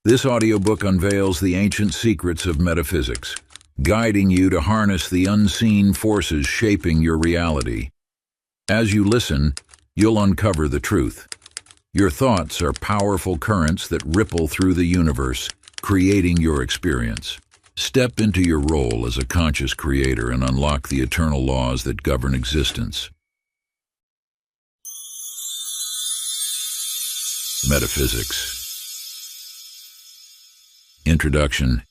This audiobook unveils the ancient secrets of metaphysics, guiding you to harness the unseen forces shaping your reality. As you listen, you'll uncover the truth. Your thoughts are powerful currents that ripple through the universe, creating your experience. Step into your role as a conscious creator and unlock the eternal laws that govern existence. Metaphysics. Introduction.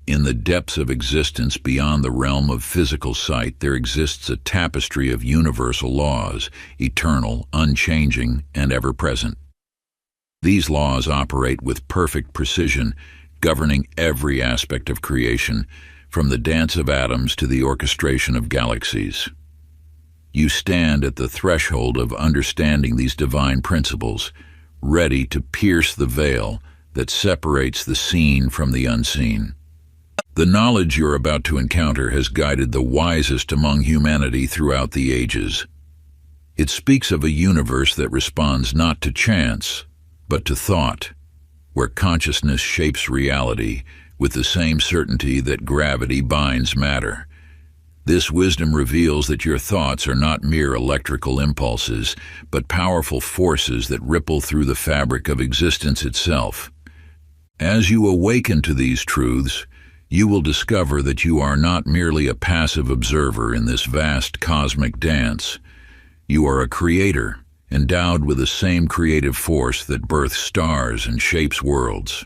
In the depths of existence beyond the realm of physical sight, there exists a tapestry of universal laws, eternal, unchanging, and ever-present. These laws operate with perfect precision, governing every aspect of creation, from the dance of atoms to the orchestration of galaxies. You stand at the threshold of understanding these divine principles, ready to pierce the veil that separates the seen from the unseen. The knowledge you're about to encounter has guided the wisest among humanity throughout the ages. It speaks of a universe that responds not to chance, but to thought, where consciousness shapes reality with the same certainty that gravity binds matter. This wisdom reveals that your thoughts are not mere electrical impulses, but powerful forces that ripple through the fabric of existence itself. As you awaken to these truths, you will discover that you are not merely a passive observer in this vast cosmic dance. You are a creator, endowed with the same creative force that births stars and shapes worlds.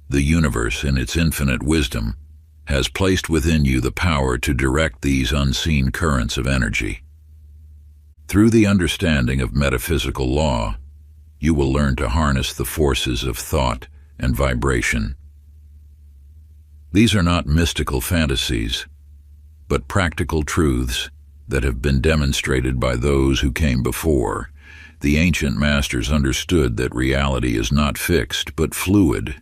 The universe, in its infinite wisdom, has placed within you the power to direct these unseen currents of energy. Through the understanding of metaphysical law, you will learn to harness the forces of thought and vibration. These are not mystical fantasies, but practical truths that have been demonstrated by those who came before. The ancient masters understood that reality is not fixed, but fluid,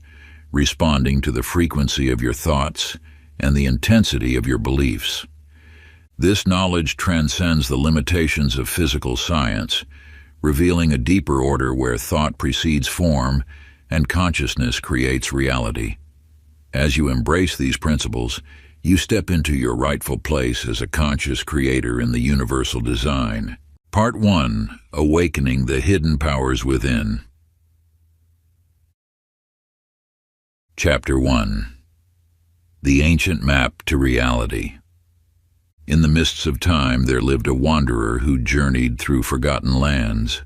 responding to the frequency of your thoughts and the intensity of your beliefs. This knowledge transcends the limitations of physical science, revealing a deeper order where thought precedes form and consciousness creates reality. As you embrace these principles, you step into your rightful place as a conscious creator in the universal design. Part 1. Awakening the Hidden Powers Within. Chapter 1. The Ancient Map to Reality. In the mists of time there lived a wanderer who journeyed through forgotten lands.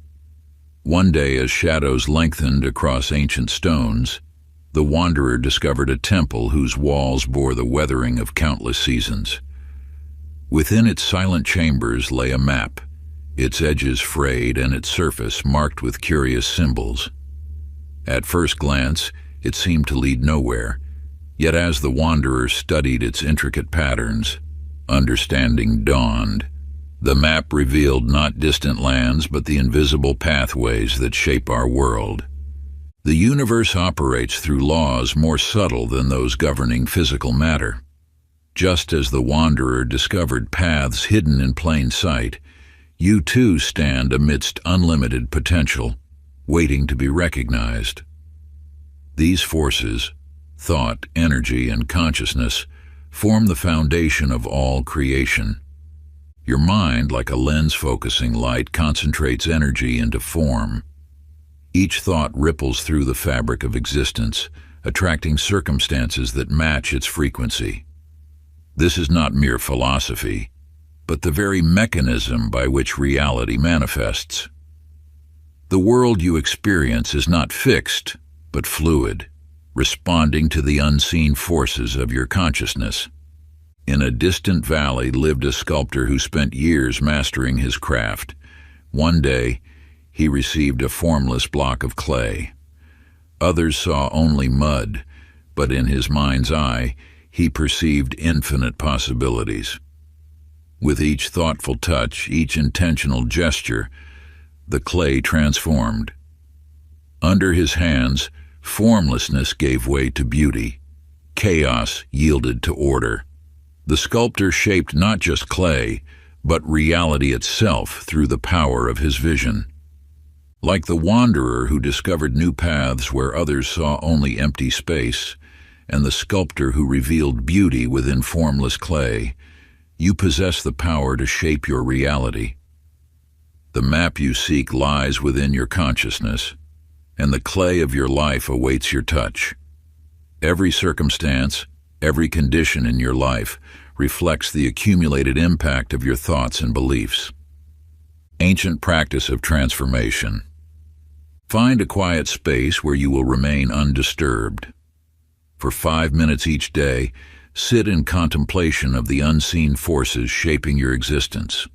One day, as shadows lengthened across ancient stones, the wanderer discovered a temple whose walls bore the weathering of countless seasons. Within its silent chambers lay a map, its edges frayed and its surface marked with curious symbols. At first glance, it seemed to lead nowhere, yet as the wanderer studied its intricate patterns, understanding dawned. The map revealed not distant lands, but the invisible pathways that shape our world. The universe operates through laws more subtle than those governing physical matter. Just as the wanderer discovered paths hidden in plain sight, you too stand amidst unlimited potential, waiting to be recognized. These forces, thought, energy, and consciousness, form the foundation of all creation. Your mind, like a lens-focusing light, concentrates energy into form. Each thought ripples through the fabric of existence, attracting circumstances that match its frequency. This is not mere philosophy, but the very mechanism by which reality manifests. The world you experience is not fixed, but fluid, responding to the unseen forces of your consciousness. In a distant valley lived a sculptor who spent years mastering his craft. One day, he received a formless block of clay. Others saw only mud, but in his mind's eye, he perceived infinite possibilities. With each thoughtful touch, each intentional gesture, the clay transformed. Under his hands, formlessness gave way to beauty. Chaos yielded to order. The sculptor shaped not just clay, but reality itself through the power of his vision. Like the wanderer who discovered new paths where others saw only empty space, and the sculptor who revealed beauty within formless clay, you possess the power to shape your reality. The map you seek lies within your consciousness, and the clay of your life awaits your touch. Every circumstance, every condition in your life reflects the accumulated impact of your thoughts and beliefs. Ancient practice of transformation. Find a quiet space where you will remain undisturbed. For 5 minutes each day, sit in contemplation of the unseen forces shaping your existence.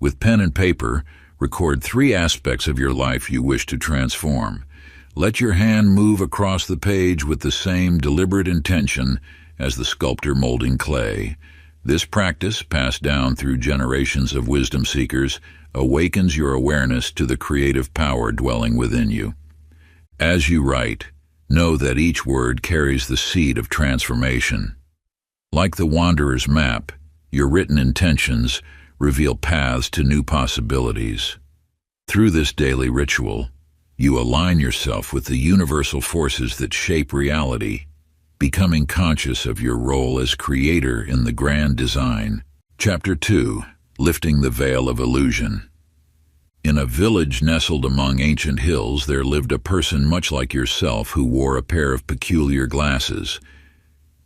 With pen and paper, record 3 aspects of your life you wish to transform. Let your hand move across the page with the same deliberate intention as the sculptor molding clay. This practice, passed down through generations of wisdom seekers, awakens your awareness to the creative power dwelling within you. As you write, know that each word carries the seed of transformation. Like the wanderer's map, your written intentions reveal paths to new possibilities. Through this daily ritual, you align yourself with the universal forces that shape reality, becoming conscious of your role as creator in the grand design. Chapter 2. Lifting the Veil of Illusion. In a village nestled among ancient hills, there lived a person much like yourself who wore a pair of peculiar glasses.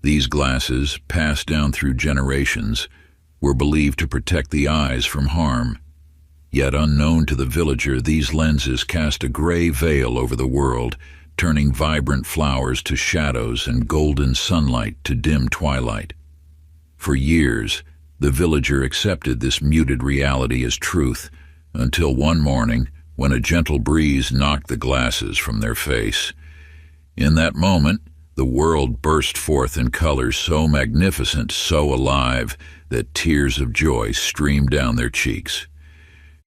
These glasses, passed down through generations, were believed to protect the eyes from harm. Yet unknown to the villager, these lenses cast a gray veil over the world, turning vibrant flowers to shadows and golden sunlight to dim twilight. For years, the villager accepted this muted reality as truth, until one morning, when a gentle breeze knocked the glasses from their face. In that moment, the world burst forth in colors so magnificent, so alive, that tears of joy streamed down their cheeks.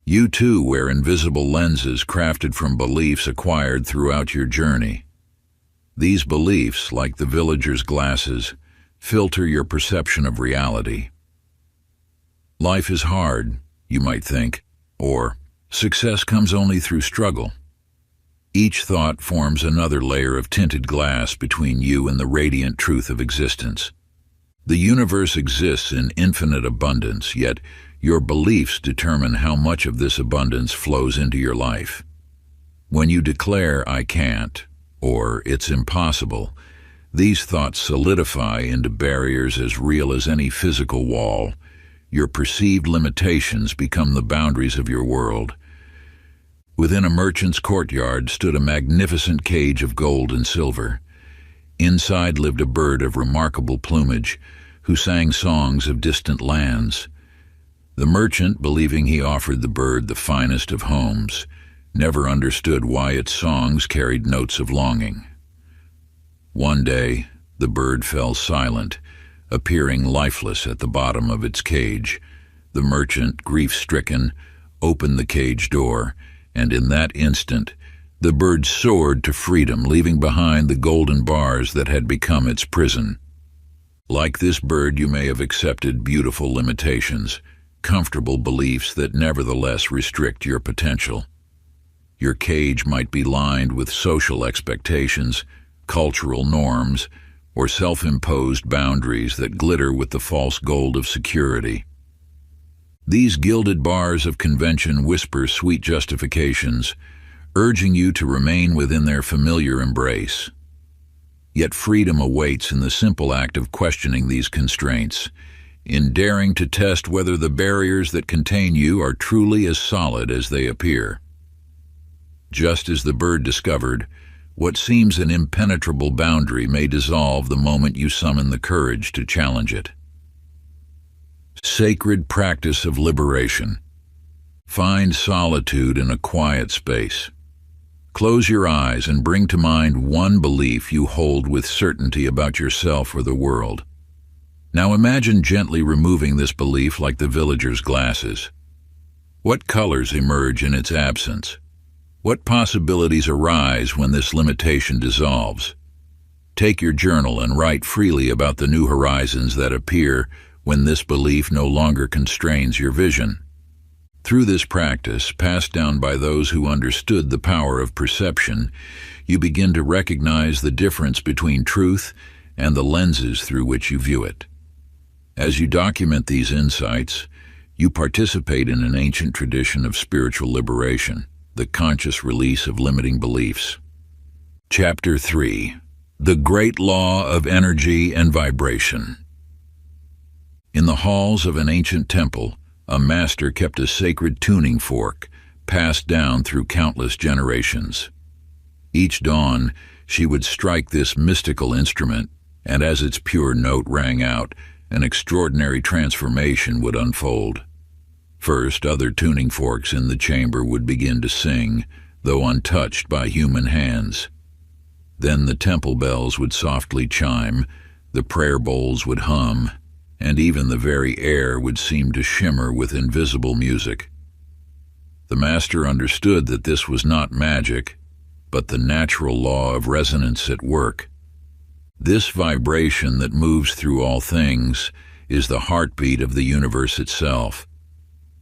You too wear invisible lenses crafted from beliefs acquired throughout your journey. These beliefs, like the villager's glasses, filter your perception of reality. Life is hard, you might think, or success comes only through struggle. Each thought forms another layer of tinted glass between you and the radiant truth of existence. The universe exists in infinite abundance, yet your beliefs determine how much of this abundance flows into your life. When you declare, "I can't," or "it's impossible," these thoughts solidify into barriers as real as any physical wall. Your perceived limitations become the boundaries of your world. Within a merchant's courtyard stood a magnificent cage of gold and silver. Inside lived a bird of remarkable plumage, who sang songs of distant lands. The merchant, believing he offered the bird the finest of homes, never understood why its songs carried notes of longing. One day, the bird fell silent, appearing lifeless at the bottom of its cage. The merchant, grief-stricken, opened the cage door, and in that instant, the bird soared to freedom, leaving behind the golden bars that had become its prison. Like this bird, you may have accepted beautiful limitations, comfortable beliefs that nevertheless restrict your potential. Your cage might be lined with social expectations, cultural norms, or self-imposed boundaries that glitter with the false gold of security. These gilded bars of convention whisper sweet justifications, urging you to remain within their familiar embrace. Yet freedom awaits in the simple act of questioning these constraints, in daring to test whether the barriers that contain you are truly as solid as they appear. Just as the bird discovered, what seems an impenetrable boundary may dissolve the moment you summon the courage to challenge it. Sacred practice of liberation. Find solitude in a quiet space. Close your eyes and bring to mind one belief you hold with certainty about yourself or the world. Now imagine gently removing this belief like the villager's glasses. What colors emerge in its absence? What possibilities arise when this limitation dissolves? Take your journal and write freely about the new horizons that appear when this belief no longer constrains your vision. Through this practice, passed down by those who understood the power of perception, you begin to recognize the difference between truth and the lenses through which you view it. As you document these insights, you participate in an ancient tradition of spiritual liberation, the conscious release of limiting beliefs. Chapter 3: The Great Law of Energy and Vibration. In the halls of an ancient temple, a master kept a sacred tuning fork, passed down through countless generations. Each dawn, she would strike this mystical instrument, and as its pure note rang out, an extraordinary transformation would unfold. First, other tuning forks in the chamber would begin to sing, though untouched by human hands. Then the temple bells would softly chime, the prayer bowls would hum, and even the very air would seem to shimmer with invisible music. The master understood that this was not magic, but the natural law of resonance at work. This vibration that moves through all things is the heartbeat of the universe itself.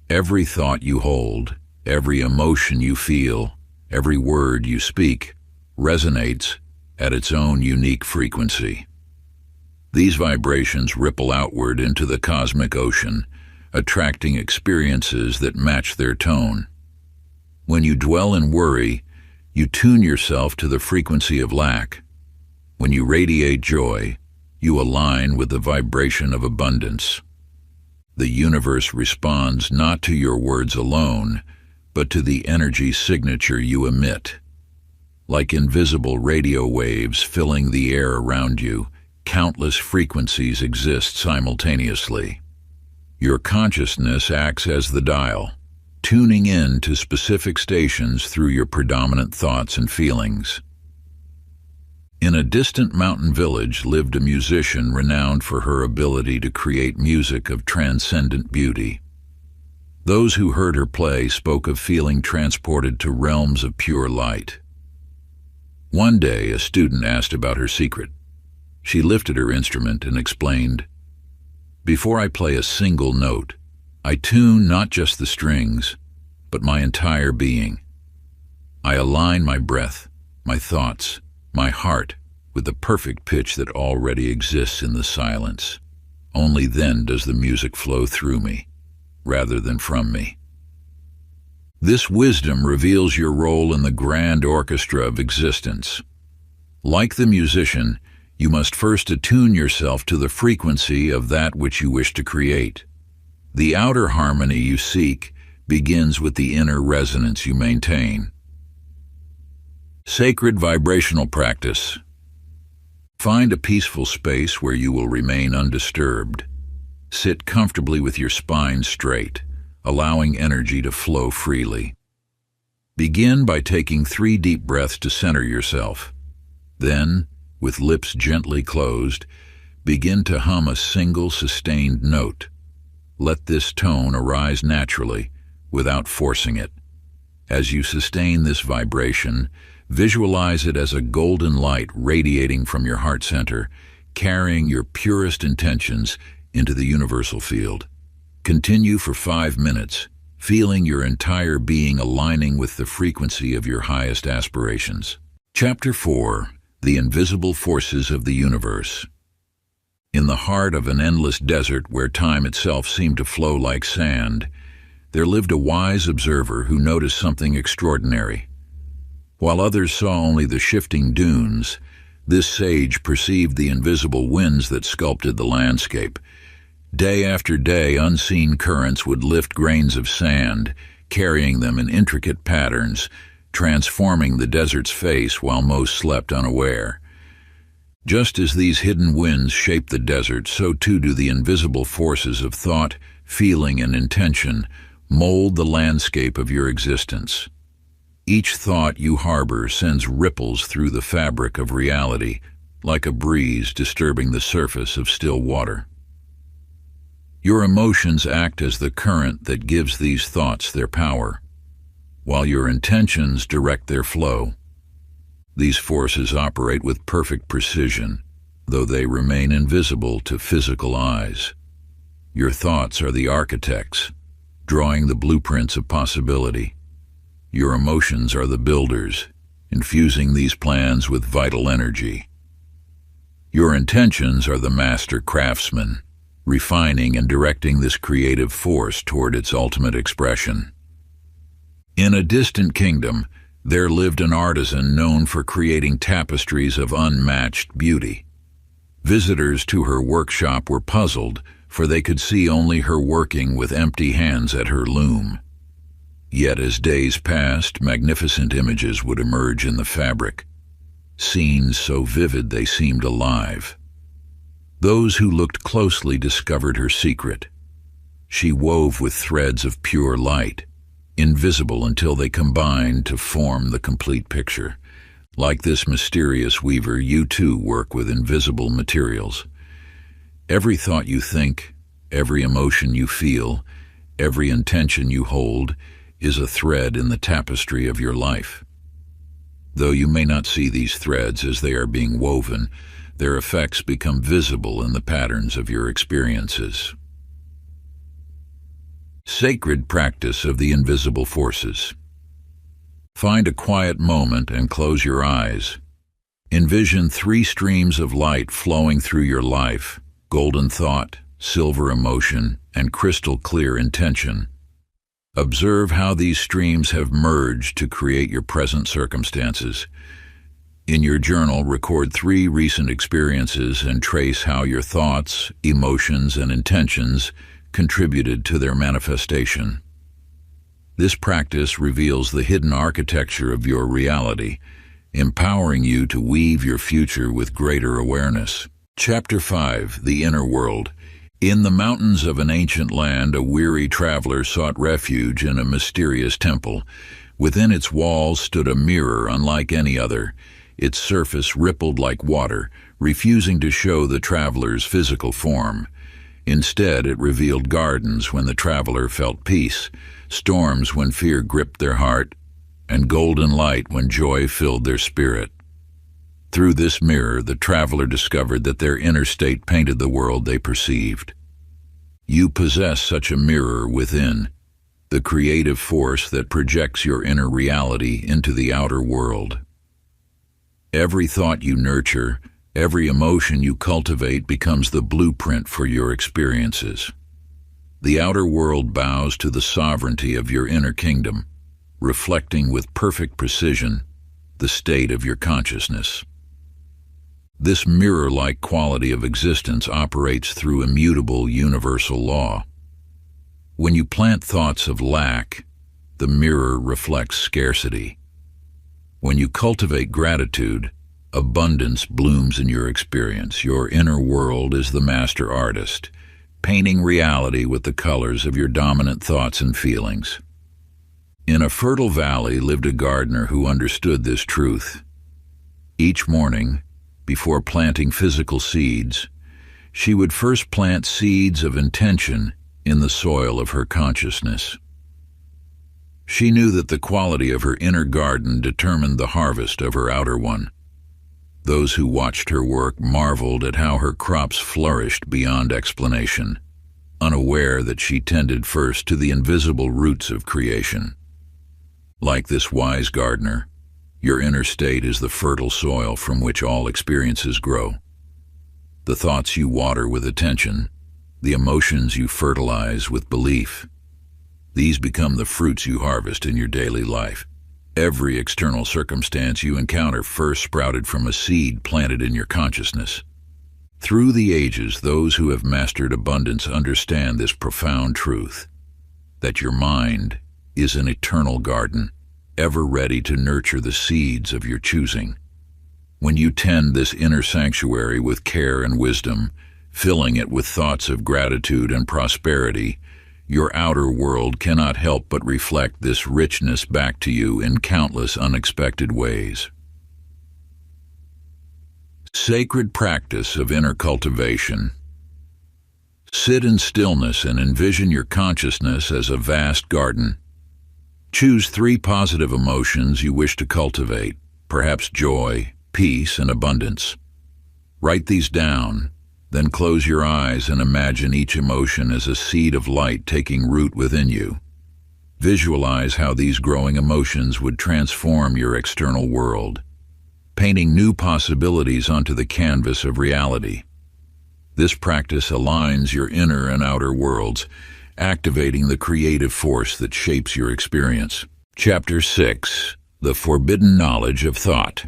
Every thought you hold, every emotion you feel, every word you speak, resonates at its own unique frequency. These vibrations ripple outward into the cosmic ocean, attracting experiences that match their tone. When you dwell in worry, you tune yourself to the frequency of lack. When you radiate joy, you align with the vibration of abundance. The universe responds not to your words alone, but to the energy signature you emit. Like invisible radio waves filling the air around you, countless frequencies exist simultaneously. Your consciousness acts as the dial, tuning in to specific stations through your predominant thoughts and feelings. In a distant mountain village lived a musician renowned for her ability to create music of transcendent beauty. Those who heard her play spoke of feeling transported to realms of pure light. One day, a student asked about her secret. She lifted her instrument and explained, "Before I play a single note, I tune not just the strings, but my entire being. I align my breath, my thoughts, my heart with the perfect pitch that already exists in the silence. Only then does the music flow through me, rather than from me." This wisdom reveals your role in the grand orchestra of existence. Like the musician, you must first attune yourself to the frequency of that which you wish to create. The outer harmony you seek begins with the inner resonance you maintain. Sacred vibrational practice. Find a peaceful space where you will remain undisturbed. Sit comfortably with your spine straight, allowing energy to flow freely. Begin by taking 3 deep breaths to center yourself. Then, with lips gently closed, begin to hum a single sustained note. Let this tone arise naturally, without forcing it. As you sustain this vibration, visualize it as a golden light radiating from your heart center, carrying your purest intentions into the universal field. Continue for 5 minutes, feeling your entire being aligning with the frequency of your highest aspirations. Chapter 4: The Invisible Forces of the Universe. In the heart of an endless desert where time itself seemed to flow like sand, there lived a wise observer who noticed something extraordinary. While others saw only the shifting dunes, this sage perceived the invisible winds that sculpted the landscape. Day after day, unseen currents would lift grains of sand, carrying them in intricate patterns, transforming the desert's face while most slept unaware. Just as these hidden winds shape the desert, so too do the invisible forces of thought, feeling, and intention mold the landscape of your existence. Each thought you harbor sends ripples through the fabric of reality, like a breeze disturbing the surface of still water. Your emotions act as the current that gives these thoughts their power, while your intentions direct their flow. These forces operate with perfect precision, though they remain invisible to physical eyes. Your thoughts are the architects, drawing the blueprints of possibility. Your emotions are the builders, infusing these plans with vital energy. Your intentions are the master craftsmen, refining and directing this creative force toward its ultimate expression. In a distant kingdom, there lived an artisan known for creating tapestries of unmatched beauty. Visitors to her workshop were puzzled, for they could see only her working with empty hands at her loom. Yet as days passed, magnificent images would emerge in the fabric, scenes so vivid they seemed alive. Those who looked closely discovered her secret. She wove with threads of pure light, invisible until they combined to form the complete picture. Like this mysterious weaver, you too work with invisible materials. Every thought you think, every emotion you feel, every intention you hold is a thread in the tapestry of your life. Though you may not see these threads as they are being woven, their effects become visible in the patterns of your experiences. Sacred practice of the invisible forces. Find a quiet moment and close your eyes. Envision 3 streams of light flowing through your life: golden thought, silver emotion, and crystal clear intention. Observe how these streams have merged to create your present circumstances. In your journal, record 3 recent experiences and trace how your thoughts, emotions, and intentions contributed to their manifestation. This practice reveals the hidden architecture of your reality, empowering you to weave your future with greater awareness. Chapter 5: The Inner World. In the mountains of an ancient land, a weary traveler sought refuge in a mysterious temple. Within its walls stood a mirror unlike any other. Its surface rippled like water, refusing to show the traveler's physical form. Instead, it revealed gardens when the traveler felt peace, storms when fear gripped their heart, and golden light when joy filled their spirit. Through this mirror, the traveler discovered that their inner state painted the world they perceived. You possess such a mirror within, the creative force that projects your inner reality into the outer world. Every thought you nurture, every emotion you cultivate becomes the blueprint for your experiences. The outer world bows to the sovereignty of your inner kingdom, reflecting with perfect precision the state of your consciousness. This mirror-like quality of existence operates through immutable universal law. When you plant thoughts of lack, the mirror reflects scarcity. When you cultivate gratitude, abundance blooms in your experience. Your inner world is the master artist, painting reality with the colors of your dominant thoughts and feelings. In a fertile valley lived a gardener who understood this truth. Each morning, before planting physical seeds, she would first plant seeds of intention in the soil of her consciousness. She knew that the quality of her inner garden determined the harvest of her outer one. Those who watched her work marveled at how her crops flourished beyond explanation, unaware that she tended first to the invisible roots of creation. Like this wise gardener, your inner state is the fertile soil from which all experiences grow. The thoughts you water with attention, the emotions you fertilize with belief, these become the fruits you harvest in your daily life. Every external circumstance you encounter first sprouted from a seed planted in your consciousness. Through the ages, those who have mastered abundance understand this profound truth, that your mind is an eternal garden, ever ready to nurture the seeds of your choosing. When you tend this inner sanctuary with care and wisdom, filling it with thoughts of gratitude and prosperity, your outer world cannot help but reflect this richness back to you in countless unexpected ways. Sacred practice of inner cultivation. Sit in stillness and envision your consciousness as a vast garden. Choose 3 positive emotions you wish to cultivate, perhaps joy, peace, and abundance. Write these down, Then close your eyes and imagine each emotion as a seed of light taking root within you. Visualize how these growing emotions would transform your external world, painting new possibilities onto the canvas of reality. This practice aligns your inner and outer worlds, activating the creative force that shapes your experience. Chapter 6: The Forbidden Knowledge of Thought.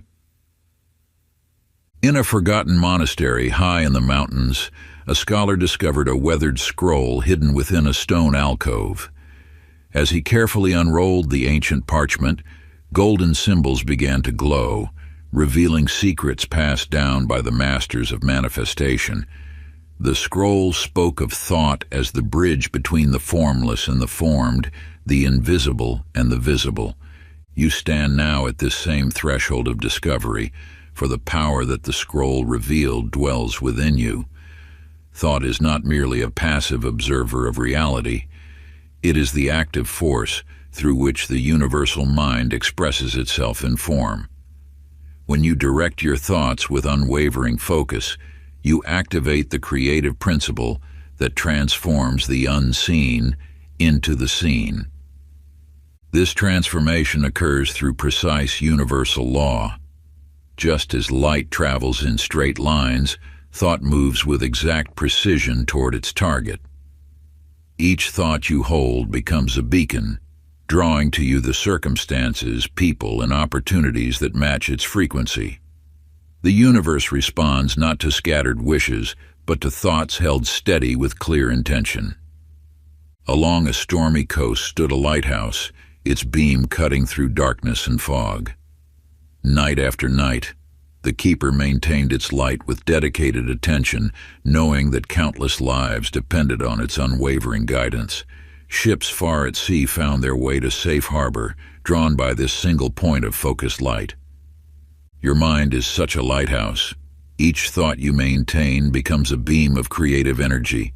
In a forgotten monastery high in the mountains, a scholar discovered a weathered scroll hidden within a stone alcove. As he carefully unrolled the ancient parchment, golden symbols began to glow, revealing secrets passed down by the masters of manifestation. The scroll spoke of thought as the bridge between the formless and the formed, the invisible and the visible. You stand now at this same threshold of discovery, for the power that the scroll revealed dwells within you. Thought is not merely a passive observer of reality. It is the active force through which the universal mind expresses itself in form. When you direct your thoughts with unwavering focus, you activate the creative principle that transforms the unseen into the seen. This transformation occurs through precise universal law. Just as light travels in straight lines, thought moves with exact precision toward its target. Each thought you hold becomes a beacon, drawing to you the circumstances, people, and opportunities that match its frequency. The universe responds not to scattered wishes, but to thoughts held steady with clear intention. Along a stormy coast stood a lighthouse, its beam cutting through darkness and fog. Night after night, the keeper maintained its light with dedicated attention, knowing that countless lives depended on its unwavering guidance. Ships far at sea found their way to safe harbor, drawn by this single point of focused light. Your mind is such a lighthouse. Each thought you maintain becomes a beam of creative energy,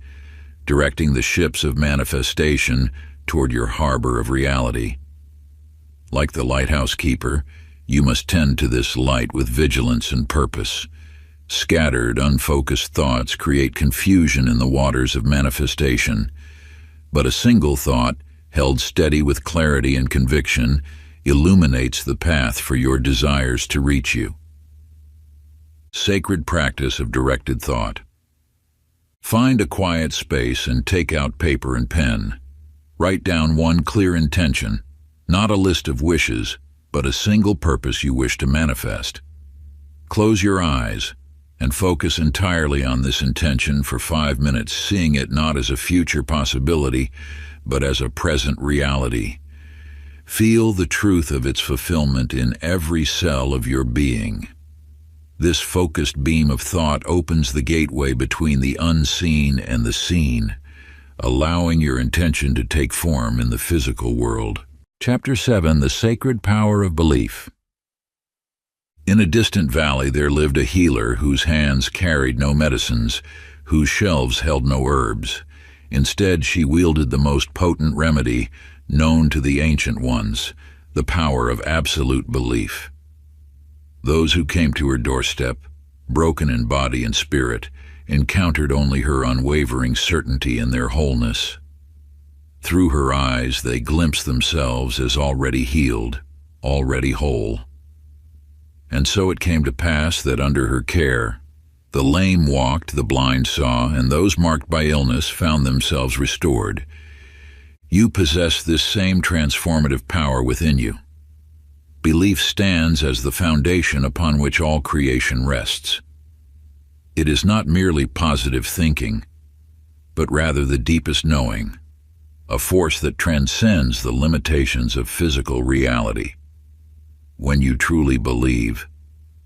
directing the ships of manifestation toward your harbor of reality. Like the lighthouse keeper, you must tend to this light with vigilance and purpose. Scattered, unfocused thoughts create confusion in the waters of manifestation, but a single thought, held steady with clarity and conviction, illuminates the path for your desires to reach you. Sacred practice of directed thought. Find a quiet space and take out paper and pen. Write down one clear intention, not a list of wishes, but a single purpose you wish to manifest. Close your eyes and focus entirely on this intention for 5 minutes, seeing it not as a future possibility, but as a present reality. Feel the truth of its fulfillment in every cell of your being. This focused beam of thought opens the gateway between the unseen and the seen, allowing your intention to take form in the physical world. Chapter 7: The Sacred Power of Belief. In a distant valley there lived a healer whose hands carried no medicines, whose shelves held no herbs. Instead, she wielded the most potent remedy known to the ancient ones, the power of absolute belief. Those who came to her doorstep, broken in body and spirit, encountered only her unwavering certainty in their wholeness. Through her eyes they glimpsed themselves as already healed, already whole. And so it came to pass that under her care, the lame walked, the blind saw, and those marked by illness found themselves restored. You possess this same transformative power within you. Belief stands as the foundation upon which all creation rests. It is not merely positive thinking, but rather the deepest knowing, a force that transcends the limitations of physical reality. When you truly believe,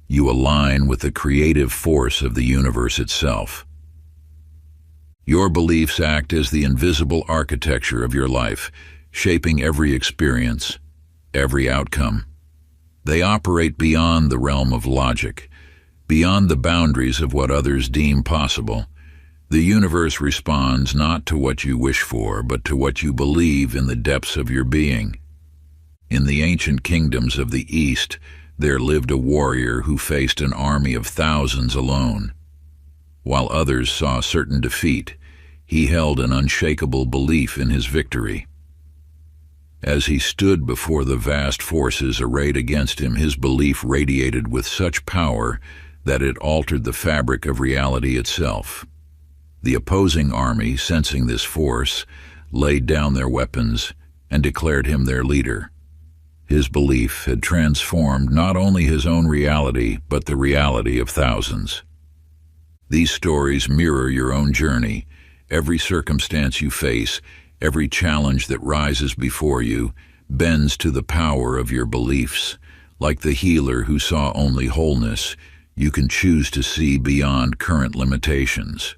you align with the creative force of the universe itself. Your beliefs act as the invisible architecture of your life, shaping every experience, every outcome. They operate beyond the realm of logic, beyond the boundaries of what others deem possible. The universe responds not to what you wish for, but to what you believe in the depths of your being. In the ancient kingdoms of the East, there lived a warrior who faced an army of thousands alone. While others saw certain defeat, he held an unshakable belief in his victory. As he stood before the vast forces arrayed against him, his belief radiated with such power that it altered the fabric of reality itself. The opposing army, sensing this force, laid down their weapons and declared him their leader. His belief had transformed not only his own reality, but the reality of thousands. These stories mirror your own journey. Every circumstance you face, every challenge that rises before you, bends to the power of your beliefs. Like the healer who saw only wholeness, you can choose to see beyond current limitations.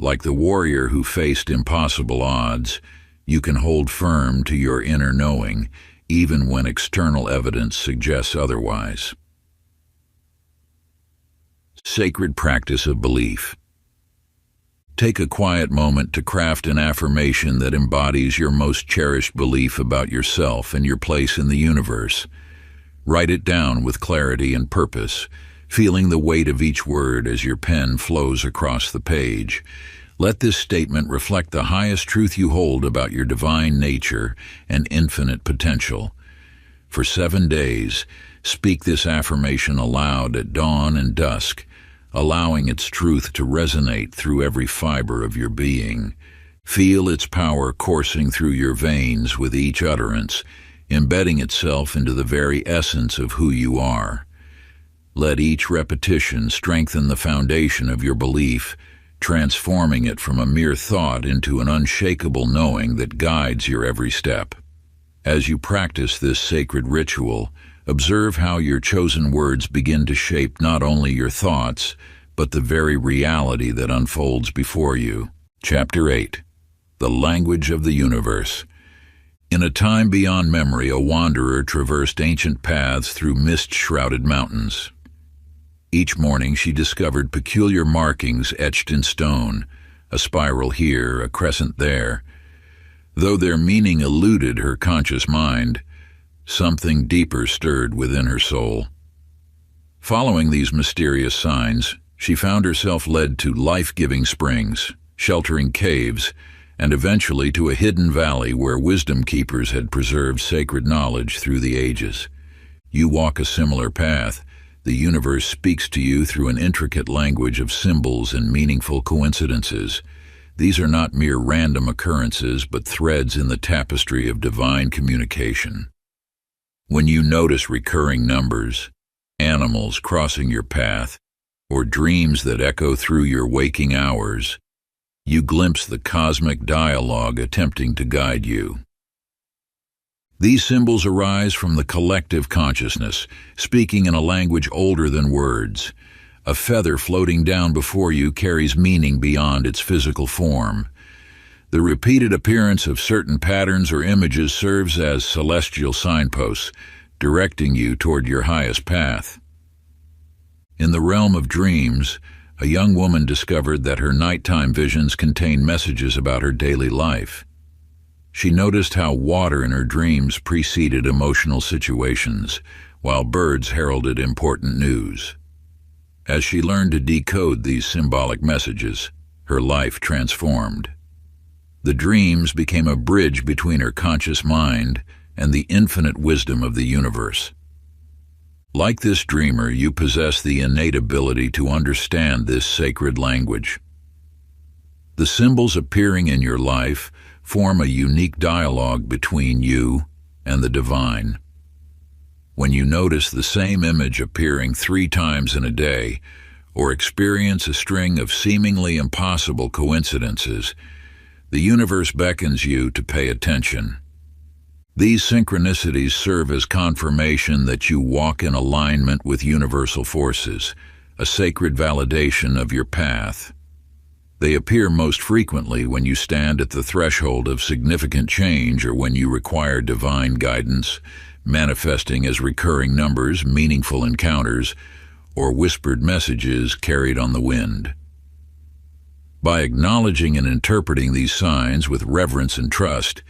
Like the warrior who faced impossible odds, you can hold firm to your inner knowing, even when external evidence suggests otherwise. Sacred practice of belief. Take a quiet moment to craft an affirmation that embodies your most cherished belief about yourself and your place in the universe. Write it down with clarity and purpose, feeling the weight of each word as your pen flows across the page. Let this statement reflect the highest truth you hold about your divine nature and infinite potential. For 7 days, speak this affirmation aloud at dawn and dusk, allowing its truth to resonate through every fiber of your being. Feel its power coursing through your veins with each utterance, embedding itself into the very essence of who you are. Let each repetition strengthen the foundation of your belief, transforming it from a mere thought into an unshakable knowing that guides your every step. As you practice this sacred ritual, observe how your chosen words begin to shape not only your thoughts, but the very reality that unfolds before you. Chapter 8. The Language of the Universe. In a time beyond memory, a wanderer traversed ancient paths through mist-shrouded mountains. Each morning she discovered peculiar markings etched in stone, a spiral here, a crescent there. Though their meaning eluded her conscious mind, something deeper stirred within her soul. Following these mysterious signs, she found herself led to life-giving springs, sheltering caves, and eventually to a hidden valley where wisdom keepers had preserved sacred knowledge through the ages. You walk a similar path. The universe speaks to you through an intricate language of symbols and meaningful coincidences. These are not mere random occurrences, but threads in the tapestry of divine communication. When you notice recurring numbers, animals crossing your path, or dreams that echo through your waking hours, you glimpse the cosmic dialogue attempting to guide you. These symbols arise from the collective consciousness, speaking in a language older than words. A feather floating down before you carries meaning beyond its physical form. The repeated appearance of certain patterns or images serves as celestial signposts, directing you toward your highest path. In the realm of dreams, a young woman discovered that her nighttime visions contained messages about her daily life. She noticed how water in her dreams preceded emotional situations, while birds heralded important news. As she learned to decode these symbolic messages, her life transformed. The dreams became a bridge between her conscious mind and the infinite wisdom of the universe. Like this dreamer, you possess the innate ability to understand this sacred language. The symbols appearing in your life form a unique dialogue between you and the divine. When you notice the same image appearing 3 times in a day, or experience a string of seemingly impossible coincidences, the universe beckons you to pay attention. These synchronicities serve as confirmation that you walk in alignment with universal forces, a sacred validation of your path. They appear most frequently when you stand at the threshold of significant change or when you require divine guidance, manifesting as recurring numbers, meaningful encounters, or whispered messages carried on the wind. By acknowledging and interpreting these signs with reverence and trust,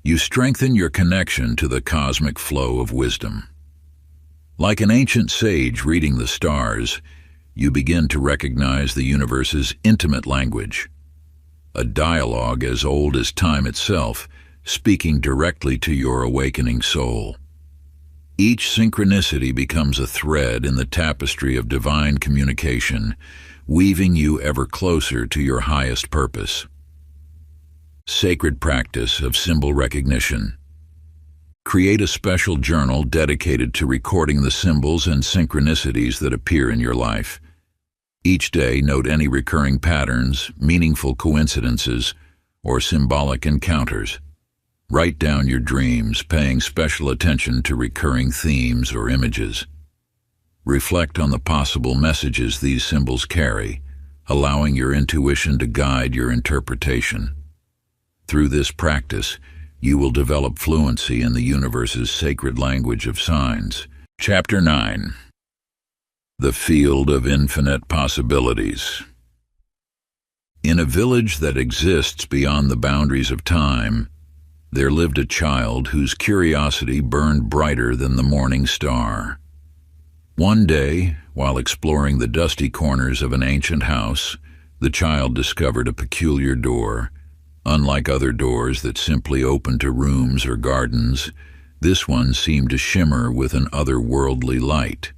you strengthen your connection to the cosmic flow of wisdom. Like an ancient sage reading the stars, you begin to recognize the universe's intimate language, a dialogue as old as time itself, speaking directly to your awakening soul. Each synchronicity becomes a thread in the tapestry of divine communication, weaving you ever closer to your highest purpose. Sacred practice of symbol recognition. Create a special journal dedicated to recording the symbols and synchronicities that appear in your life. Each day, note any recurring patterns, meaningful coincidences, or symbolic encounters. Write down your dreams, paying special attention to recurring themes or images. Reflect on the possible messages these symbols carry, allowing your intuition to guide your interpretation. Through this practice, you will develop fluency in the universe's sacred language of signs. Chapter 9. The Field of Infinite Possibilities. In a village that exists beyond the boundaries of time, there lived a child whose curiosity burned brighter than the morning star. One day, while exploring the dusty corners of an ancient house, the child discovered a peculiar door. Unlike other doors that simply opened to rooms or gardens, this one seemed to shimmer with an otherworldly light.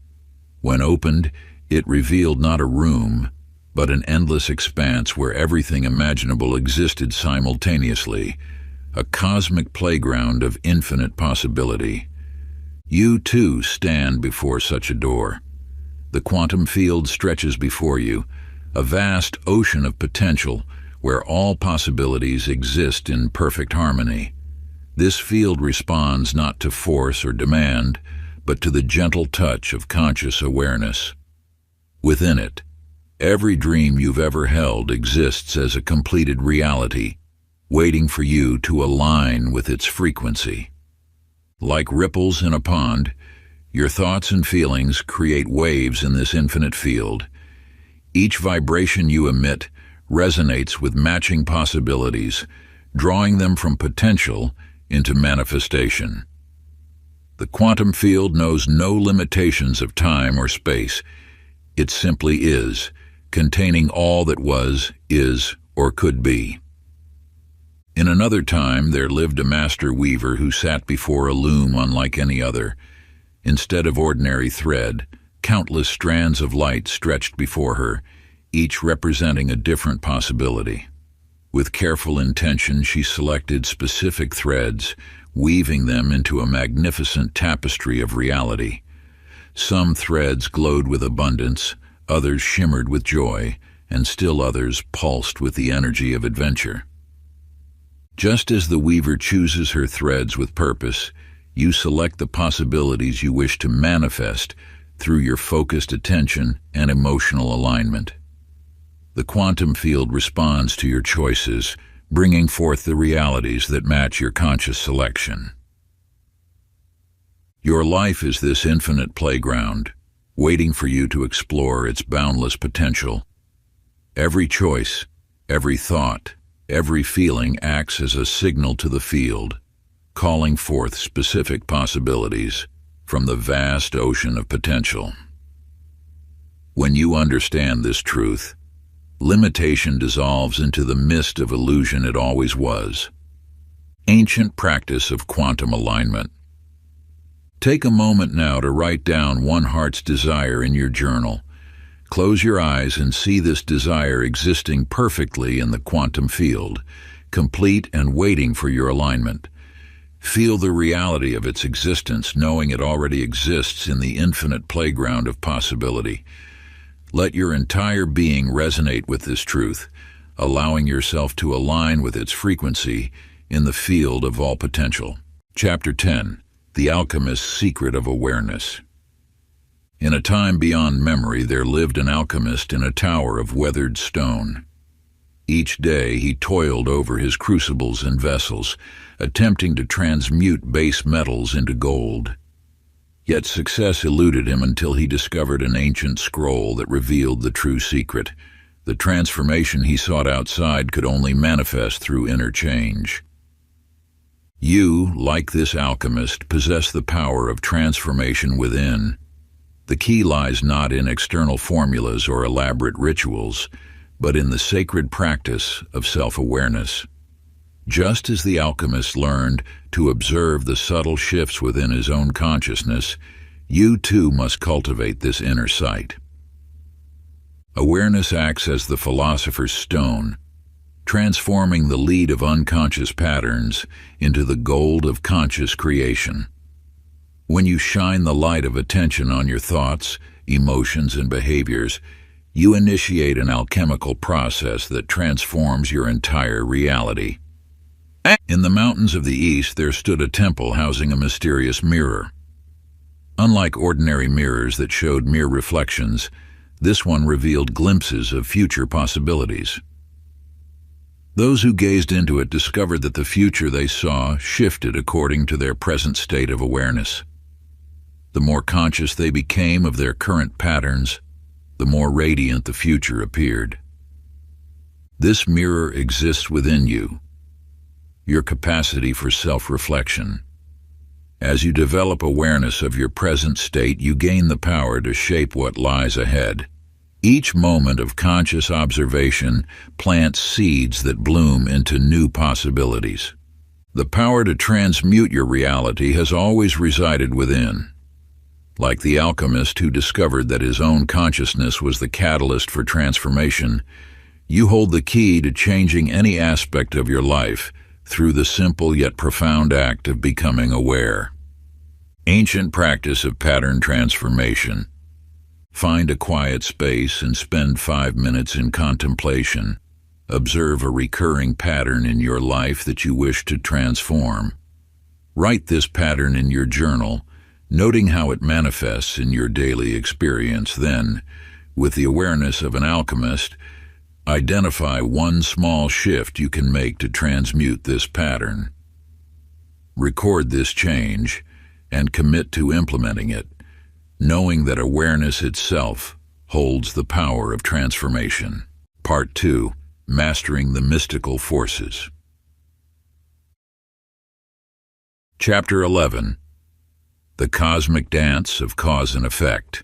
When opened, it revealed not a room, but an endless expanse where everything imaginable existed simultaneously, a cosmic playground of infinite possibility. You, too, stand before such a door. The quantum field stretches before you, a vast ocean of potential where all possibilities exist in perfect harmony. This field responds not to force or demand, but to the gentle touch of conscious awareness. Within it, every dream you've ever held exists as a completed reality, waiting for you to align with its frequency. Like ripples in a pond, your thoughts and feelings create waves in this infinite field. Each vibration you emit resonates with matching possibilities, drawing them from potential into manifestation. The quantum field knows no limitations of time or space. It simply is, containing all that was, is, or could be. In another time, there lived a master weaver who sat before a loom unlike any other. Instead of ordinary thread, countless strands of light stretched before her, each representing a different possibility. With careful intention, she selected specific threads, weaving them into a magnificent tapestry of reality. Some threads glowed with abundance, others shimmered with joy, and still others pulsed with the energy of adventure. Just as the weaver chooses her threads with purpose, you select the possibilities you wish to manifest through your focused attention and emotional alignment. The quantum field responds to your choices, bringing forth the realities that match your conscious selection. Your life is this infinite playground, waiting for you to explore its boundless potential. Every choice, every thought, every feeling acts as a signal to the field, calling forth specific possibilities from the vast ocean of potential. When you understand this truth, limitation dissolves into the mist of illusion it always was. Ancient practice of quantum alignment. Take a moment now to write down one heart's desire in your journal. Close your eyes and see this desire existing perfectly in the quantum field, complete and waiting for your alignment. Feel the reality of its existence, knowing it already exists in the infinite playground of possibility. Let your entire being resonate with this truth, allowing yourself to align with its frequency in the field of all potential. Chapter 10. The Alchemist's Secret of Awareness. In a time beyond memory, there lived an alchemist in a tower of weathered stone. Each day he toiled over his crucibles and vessels, attempting to transmute base metals into gold. Yet success eluded him until he discovered an ancient scroll that revealed the true secret. The transformation he sought outside could only manifest through inner change. You, like this alchemist, possess the power of transformation within. The key lies not in external formulas or elaborate rituals, but in the sacred practice of self-awareness. Just as the alchemist learned to observe the subtle shifts within his own consciousness, you too must cultivate this inner sight. Awareness acts as the philosopher's stone, transforming the lead of unconscious patterns into the gold of conscious creation. When you shine the light of attention on your thoughts, emotions, and behaviors, you initiate an alchemical process that transforms your entire reality. In the mountains of the east there stood a temple housing a mysterious mirror. Unlike ordinary mirrors that showed mere reflections, this one revealed glimpses of future possibilities. Those who gazed into it discovered that the future they saw shifted according to their present state of awareness. The more conscious they became of their current patterns, the more radiant the future appeared. This mirror exists within you, your capacity for self-reflection. As you develop awareness of your present state, you gain the power to shape what lies ahead. Each moment of conscious observation plants seeds that bloom into new possibilities. The power to transmute your reality has always resided within. Like the alchemist who discovered that his own consciousness was the catalyst for transformation, you hold the key to changing any aspect of your life through the simple yet profound act of becoming aware. Ancient practice of pattern transformation. Find a quiet space and spend 5 minutes in contemplation. Observe a recurring pattern in your life that you wish to transform. Write this pattern in your journal, noting how it manifests in your daily experience. Then, with the awareness of an alchemist, identify one small shift you can make to transmute this pattern. Record this change and commit to implementing it, knowing that awareness itself holds the power of transformation. Part 2. Mastering the Mystical Forces. Chapter 11. The Cosmic Dance of Cause and Effect.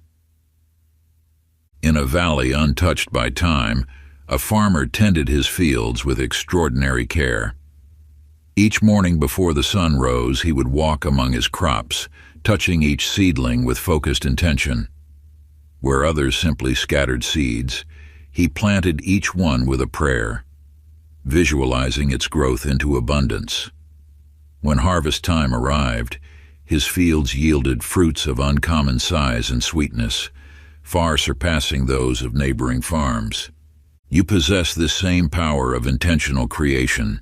In a valley untouched by time, a farmer tended his fields with extraordinary care. Each morning before the sun rose, he would walk among his crops, touching each seedling with focused intention. Where others simply scattered seeds, he planted each one with a prayer, visualizing its growth into abundance. When harvest time arrived, his fields yielded fruits of uncommon size and sweetness, far surpassing those of neighboring farms. You possess this same power of intentional creation.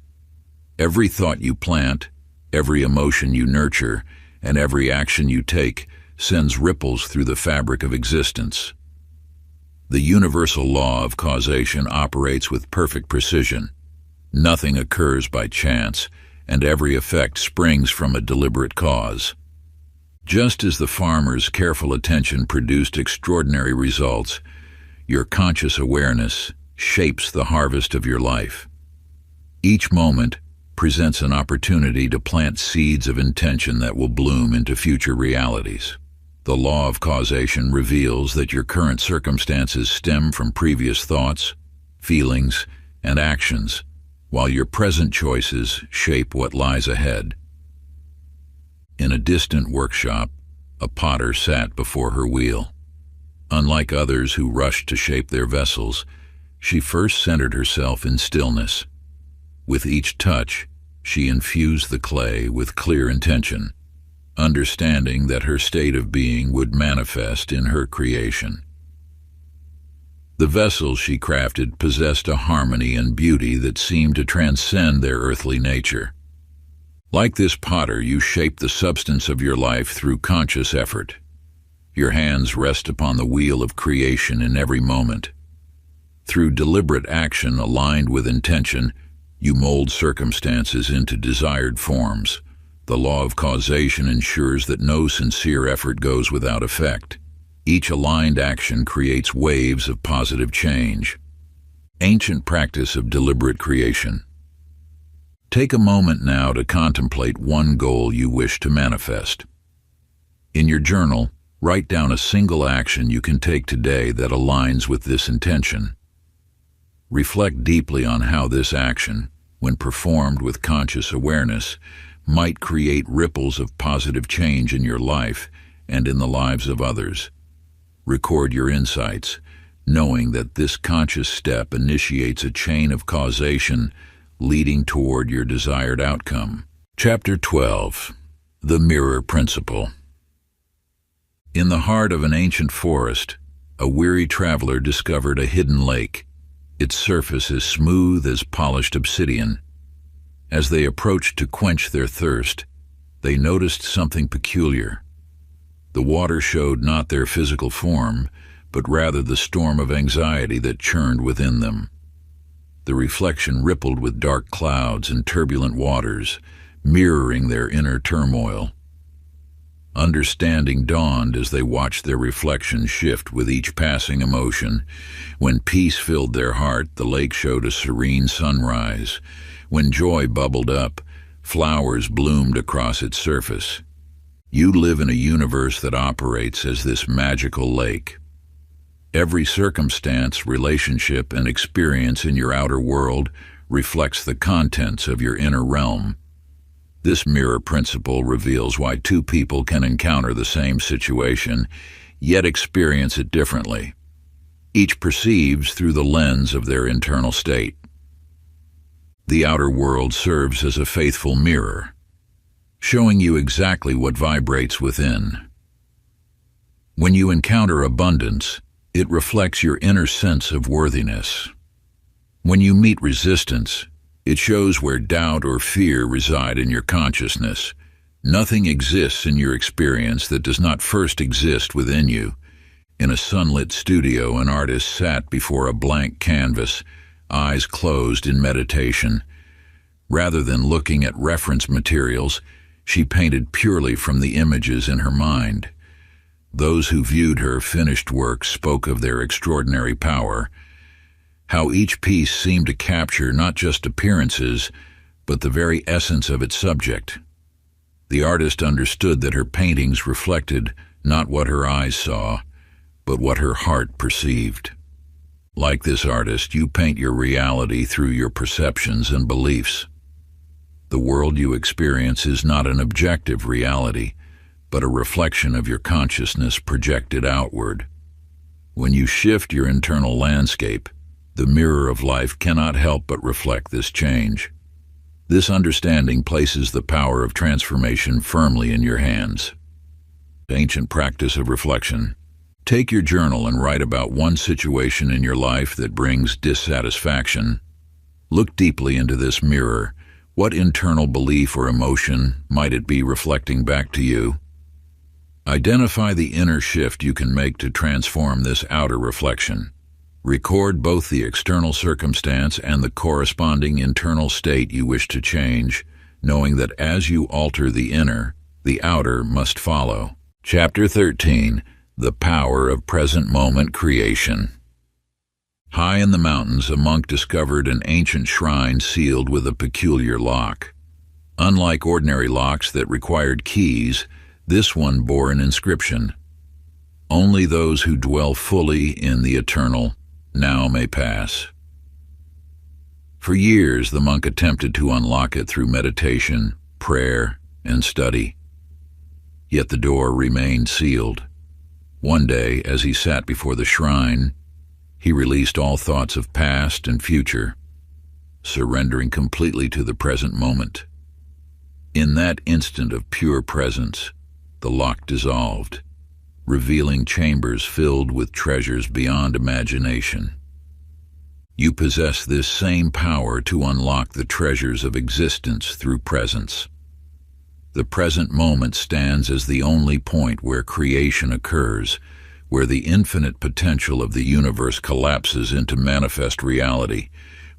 Every thought you plant, every emotion you nurture, and every action you take sends ripples through the fabric of existence. The universal law of causation operates with perfect precision. Nothing occurs by chance, and every effect springs from a deliberate cause. Just as the farmer's careful attention produced extraordinary results, your conscious awareness shapes the harvest of your life. Each moment presents an opportunity to plant seeds of intention that will bloom into future realities. The law of causation reveals that your current circumstances stem from previous thoughts, feelings, and actions, while your present choices shape what lies ahead. In a distant workshop, a potter sat before her wheel. Unlike others who rushed to shape their vessels, she first centered herself in stillness. With each touch, she infused the clay with clear intention, understanding that her state of being would manifest in her creation. The vessels she crafted possessed a harmony and beauty that seemed to transcend their earthly nature. Like this potter, you shape the substance of your life through conscious effort. Your hands rest upon the wheel of creation in every moment. Through deliberate action aligned with intention, you mold circumstances into desired forms. The law of causation ensures that no sincere effort goes without effect. Each aligned action creates waves of positive change. Ancient practice of deliberate creation. Take a moment now to contemplate one goal you wish to manifest. In your journal, Write down a single action you can take today that aligns with this intention. Reflect deeply on how this action, when performed with conscious awareness, might create ripples of positive change in your life and in the lives of others. Record your insights, knowing that this conscious step initiates a chain of causation leading toward your desired outcome. Chapter 12. The Mirror Principle. In the heart of an ancient forest, a weary traveler discovered a hidden lake, its surface as smooth as polished obsidian. As they approached to quench their thirst, they noticed something peculiar. The water showed not their physical form, but rather the storm of anxiety that churned within them. The reflection rippled with dark clouds and turbulent waters, mirroring their inner turmoil. Understanding dawned as they watched their reflection shift with each passing emotion. When peace filled their heart, the lake showed a serene sunrise. When joy bubbled up, flowers bloomed across its surface. You live in a universe that operates as this magical lake. Every circumstance, relationship, and experience in your outer world reflects the contents of your inner realm. This mirror principle reveals why two people can encounter the same situation, yet experience it differently. Each perceives through the lens of their internal state. The outer world serves as a faithful mirror, showing you exactly what vibrates within. When you encounter abundance, it reflects your inner sense of worthiness. When you meet resistance, it shows where doubt or fear reside in your consciousness. Nothing exists in your experience that does not first exist within you. In a sunlit studio, an artist sat before a blank canvas, eyes closed in meditation. Rather than looking at reference materials, she painted purely from the images in her mind. Those who viewed her finished work spoke of their extraordinary power, how each piece seemed to capture not just appearances, but the very essence of its subject. The artist understood that her paintings reflected not what her eyes saw, but what her heart perceived. Like this artist, you paint your reality through your perceptions and beliefs. The world you experience is not an objective reality, but a reflection of your consciousness projected outward. When you shift your internal landscape, the mirror of life cannot help but reflect this change. This understanding places the power of transformation firmly in your hands. Ancient practice of reflection. Take your journal and write about one situation in your life that brings dissatisfaction. Look deeply into this mirror. What internal belief or emotion might it be reflecting back to you? Identify the inner shift you can make to transform this outer reflection. Record both the external circumstance and the corresponding internal state you wish to change, knowing that as you alter the inner, the outer must follow. Chapter 13. The Power of Present Moment Creation. High in the mountains, a monk discovered an ancient shrine sealed with a peculiar lock. Unlike ordinary locks that required keys, this one bore an inscription: "Only those who dwell fully in the eternal now may pass." For years, the monk attempted to unlock it through meditation, prayer, and study. Yet the door remained sealed. One day, as he sat before the shrine, he released all thoughts of past and future, surrendering completely to the present moment. In that instant of pure presence, the lock dissolved, revealing chambers filled with treasures beyond imagination. You possess this same power to unlock the treasures of existence through presence. The present moment stands as the only point where creation occurs, where the infinite potential of the universe collapses into manifest reality.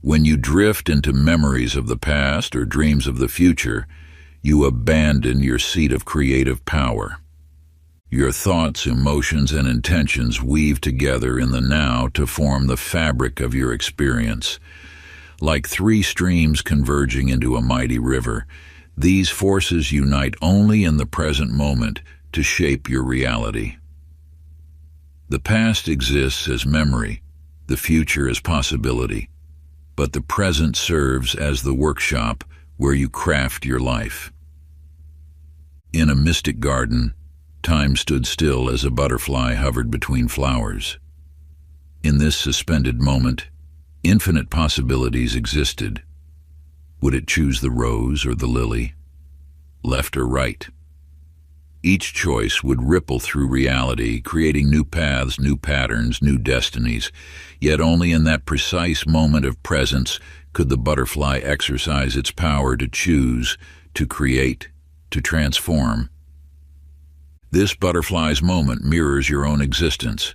When you drift into memories of the past or dreams of the future, you abandon your seat of creative power. Your thoughts, emotions, and intentions weave together in the now to form the fabric of your experience. Like three streams converging into a mighty river, these forces unite only in the present moment to shape your reality. The past exists as memory, the future as possibility, but the present serves as the workshop where you craft your life. In a mystic garden, time stood still as a butterfly hovered between flowers. In this suspended moment, infinite possibilities existed. Would it choose the rose or the lily, left or right? Each choice would ripple through reality, creating new paths, new patterns, new destinies. Yet only in that precise moment of presence could the butterfly exercise its power to choose, to create, to transform. This butterfly's moment mirrors your own existence.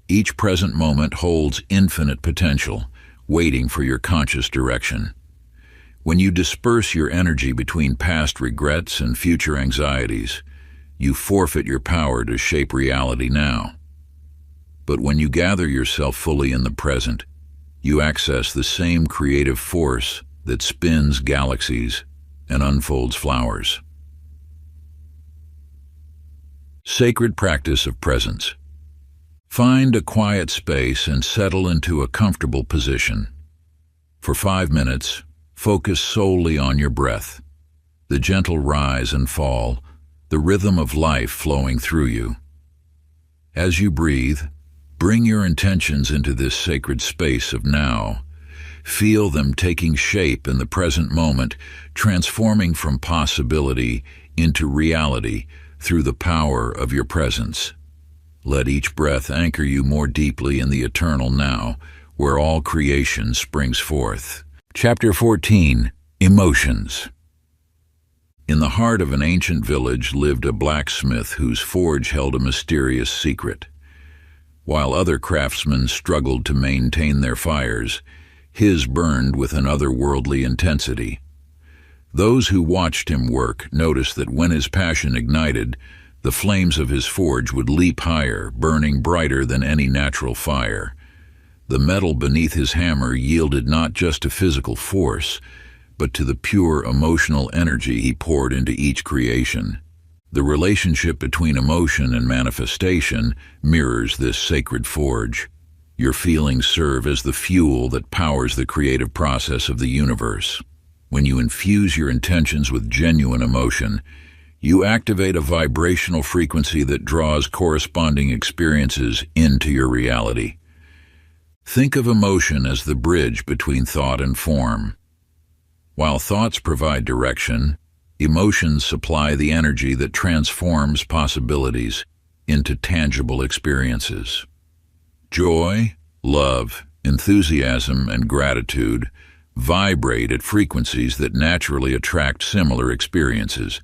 Each present moment holds infinite potential, waiting for your conscious direction. When you disperse your energy between past regrets and future anxieties, you forfeit your power to shape reality now. But when you gather yourself fully in the present, you access the same creative force that spins galaxies and unfolds flowers. Sacred practice of presence. Find a quiet space and settle into a comfortable position. For 5 minutes, focus solely on your breath, the gentle rise and fall, the rhythm of life flowing through you. As you breathe, bring your intentions into this sacred space of now. Feel them taking shape in the present moment, transforming from possibility into reality through the power of your presence. Let each breath anchor you more deeply in the eternal now, where all creation springs forth. Chapter 14. Emotions. In the heart of an ancient village lived a blacksmith whose forge held a mysterious secret. While other craftsmen struggled to maintain their fires, his burned with an otherworldly intensity. Those who watched him work noticed that when his passion ignited, the flames of his forge would leap higher, burning brighter than any natural fire. The metal beneath his hammer yielded not just to physical force, but to the pure emotional energy he poured into each creation. The relationship between emotion and manifestation mirrors this sacred forge. Your feelings serve as the fuel that powers the creative process of the universe. When you infuse your intentions with genuine emotion, you activate a vibrational frequency that draws corresponding experiences into your reality. Think of emotion as the bridge between thought and form. While thoughts provide direction, emotions supply the energy that transforms possibilities into tangible experiences. Joy, love, enthusiasm, and gratitude vibrate at frequencies that naturally attract similar experiences.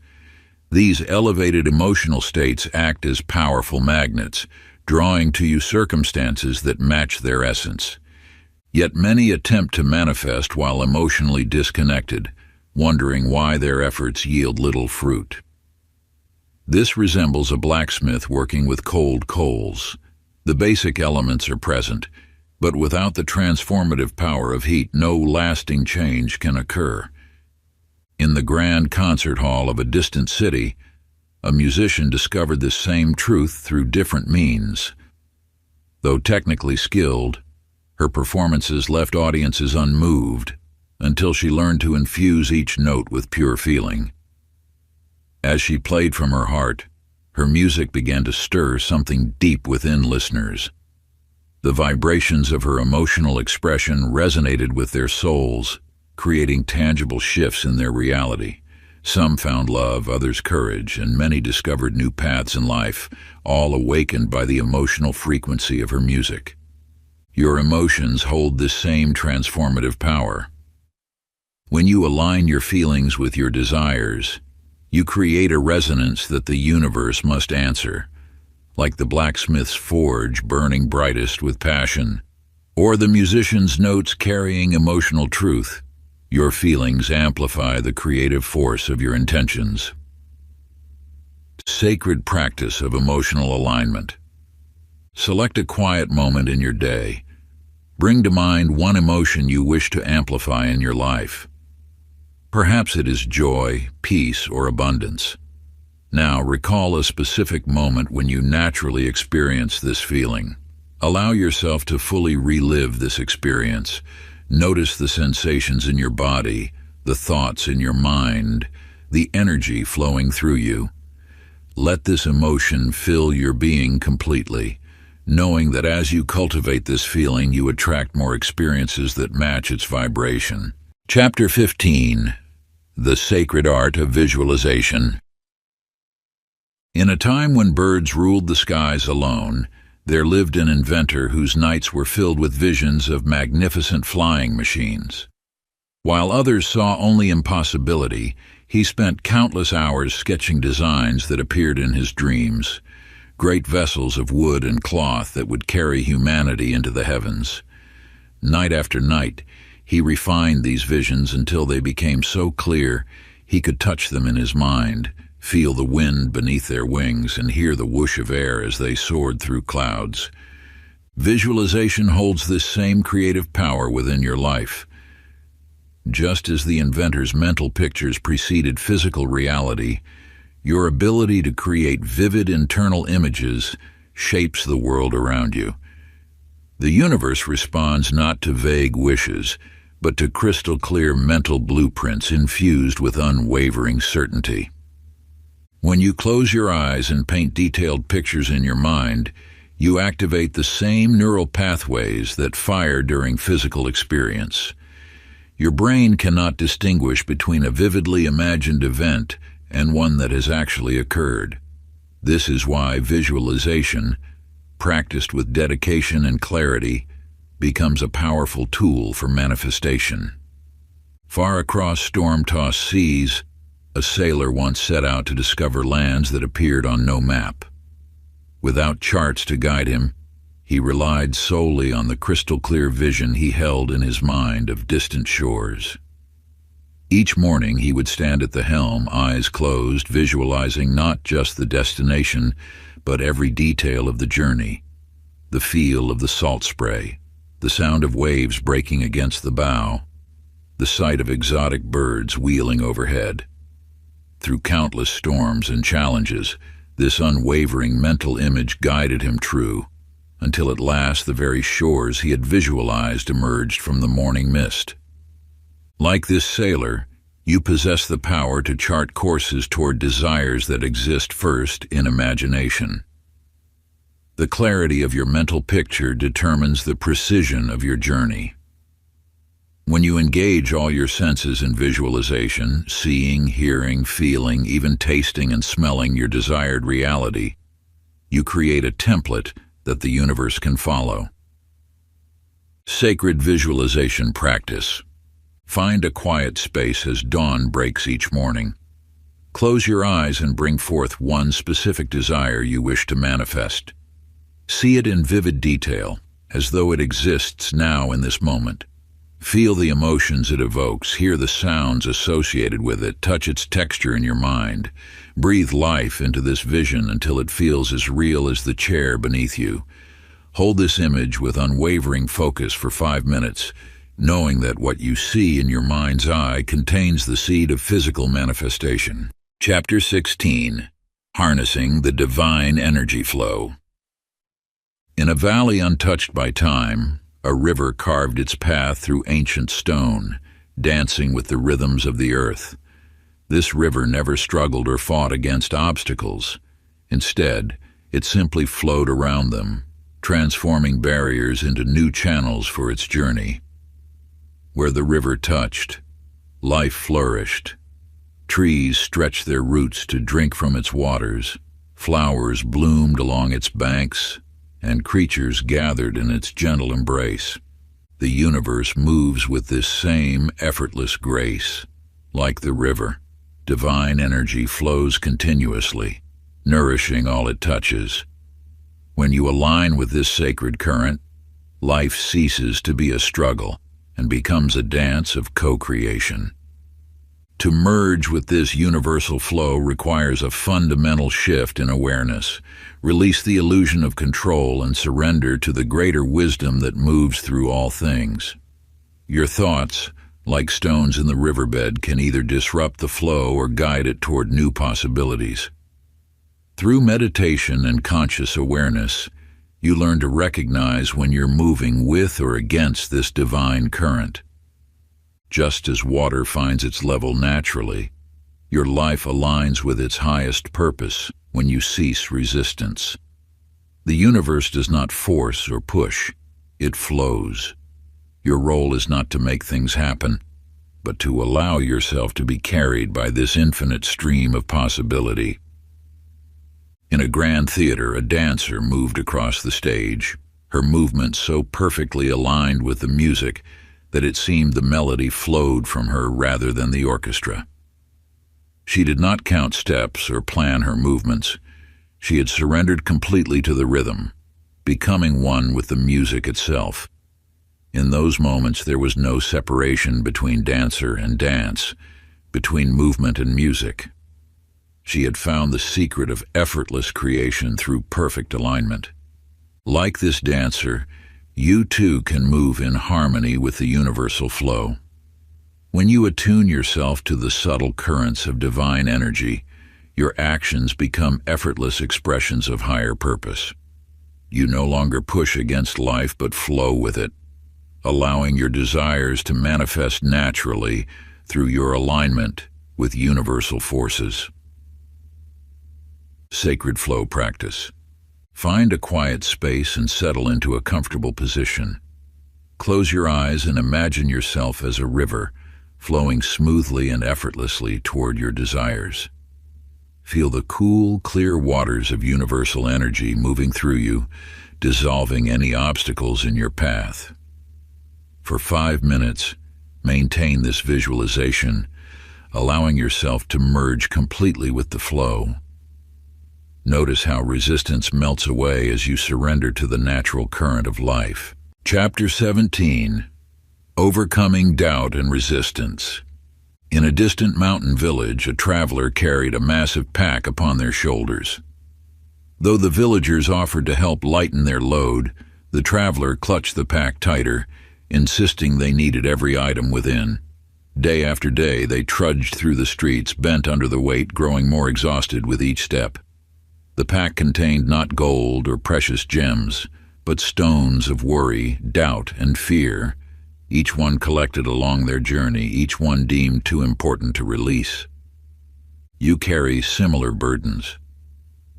These elevated emotional states act as powerful magnets, drawing to you circumstances that match their essence. Yet many attempt to manifest while emotionally disconnected, wondering why their efforts yield little fruit. This resembles a blacksmith working with cold coals. The basic elements are present, but without the transformative power of heat, no lasting change can occur. In the grand concert hall of a distant city, a musician discovered this same truth through different means. Though technically skilled, her performances left audiences unmoved until she learned to infuse each note with pure feeling. As she played from her heart, her music began to stir something deep within listeners. The vibrations of her emotional expression resonated with their souls, creating tangible shifts in their reality. Some found love, others courage, and many discovered new paths in life, all awakened by the emotional frequency of her music. Your emotions hold this same transformative power. When you align your feelings with your desires, you create a resonance that the universe must answer, like the blacksmith's forge burning brightest with passion, or the musician's notes carrying emotional truth. Your feelings amplify the creative force of your intentions. Sacred practice of emotional alignment. Select a quiet moment in your day. Bring to mind one emotion you wish to amplify in your life. Perhaps it is joy, peace, or abundance. Now, recall a specific moment when you naturally experienced this feeling. Allow yourself to fully relive this experience. Notice the sensations in your body, the thoughts in your mind, the energy flowing through you. Let this emotion fill your being completely, knowing that as you cultivate this feeling, you attract more experiences that match its vibration. Chapter 15. The Sacred Art of Visualization. In a time when birds ruled the skies alone, there lived an inventor whose nights were filled with visions of magnificent flying machines. While others saw only impossibility, he spent countless hours sketching designs that appeared in his dreams, great vessels of wood and cloth that would carry humanity into the heavens. Night after night, he refined these visions until they became so clear he could touch them in his mind, feel the wind beneath their wings, and hear the whoosh of air as they soared through clouds. Visualization holds this same creative power within your life. Just as the inventor's mental pictures preceded physical reality, your ability to create vivid internal images shapes the world around you. The universe responds not to vague wishes, but to crystal-clear mental blueprints infused with unwavering certainty. When you close your eyes and paint detailed pictures in your mind, you activate the same neural pathways that fire during physical experience. Your brain cannot distinguish between a vividly imagined event and one that has actually occurred. This is why visualization, practiced with dedication and clarity, becomes a powerful tool for manifestation. Far across storm-tossed seas, a sailor once set out to discover lands that appeared on no map. Without charts to guide him, he relied solely on the crystal-clear vision he held in his mind of distant shores. Each morning he would stand at the helm, eyes closed, visualizing not just the destination, but every detail of the journey: the feel of the salt spray, the sound of waves breaking against the bow, the sight of exotic birds wheeling overhead. Through countless storms and challenges, this unwavering mental image guided him true, until at last the very shores he had visualized emerged from the morning mist. Like this sailor, you possess the power to chart courses toward desires that exist first in imagination. The clarity of your mental picture determines the precision of your journey. When you engage all your senses in visualization, seeing, hearing, feeling, even tasting and smelling your desired reality, you create a template that the universe can follow. Sacred visualization practice. Find a quiet space as dawn breaks each morning. Close your eyes and bring forth one specific desire you wish to manifest. See it in vivid detail, as though it exists now in this moment. Feel the emotions it evokes, hear the sounds associated with it, touch its texture in your mind. Breathe life into this vision until it feels as real as the chair beneath you. Hold this image with unwavering focus for 5 minutes, knowing that what you see in your mind's eye contains the seed of physical manifestation. Chapter 16. Harnessing the Divine Energy Flow. In a valley untouched by time, a river carved its path through ancient stone, dancing with the rhythms of the earth. This river never struggled or fought against obstacles. Instead, it simply flowed around them, transforming barriers into new channels for its journey. Where the river touched, life flourished. Trees stretched their roots to drink from its waters, flowers bloomed along its banks, and creatures gathered in its gentle embrace. The universe moves with this same effortless grace. Like the river, divine energy flows continuously, nourishing all it touches. When you align with this sacred current, life ceases to be a struggle and becomes a dance of co-creation. To merge with this universal flow requires a fundamental shift in awareness. Release the illusion of control and surrender to the greater wisdom that moves through all things. Your thoughts, like stones in the riverbed, can either disrupt the flow or guide it toward new possibilities. Through meditation and conscious awareness, you learn to recognize when you're moving with or against this divine current. Just as water finds its level naturally, your life aligns with its highest purpose when you cease resistance. The universe does not force or push, it flows. Your role is not to make things happen, but to allow yourself to be carried by this infinite stream of possibility. In a grand theater, a dancer moved across the stage, her movements so perfectly aligned with the music that it seemed the melody flowed from her rather than the orchestra. She did not count steps or plan her movements. She had surrendered completely to the rhythm, becoming one with the music itself. In those moments, there was no separation between dancer and dance, between movement and music. She had found the secret of effortless creation through perfect alignment. Like this dancer, you too can move in harmony with the universal flow. When you attune yourself to the subtle currents of divine energy, your actions become effortless expressions of higher purpose. You no longer push against life but flow with it, allowing your desires to manifest naturally through your alignment with universal forces. Sacred flow practice. Find a quiet space and settle into a comfortable position. Close your eyes and imagine yourself as a river, flowing smoothly and effortlessly toward your desires. Feel the cool, clear waters of universal energy moving through you, dissolving any obstacles in your path. For 5 minutes, maintain this visualization, allowing yourself to merge completely with the flow. Notice how resistance melts away as you surrender to the natural current of life. Chapter 17. Overcoming Doubt and Resistance. In a distant mountain village, a traveler carried a massive pack upon their shoulders. Though the villagers offered to help lighten their load, the traveler clutched the pack tighter, insisting they needed every item within. Day after day, they trudged through the streets, bent under the weight, growing more exhausted with each step. The pack contained not gold or precious gems, but stones of worry, doubt, and fear, each one collected along their journey, each one deemed too important to release. You carry similar burdens.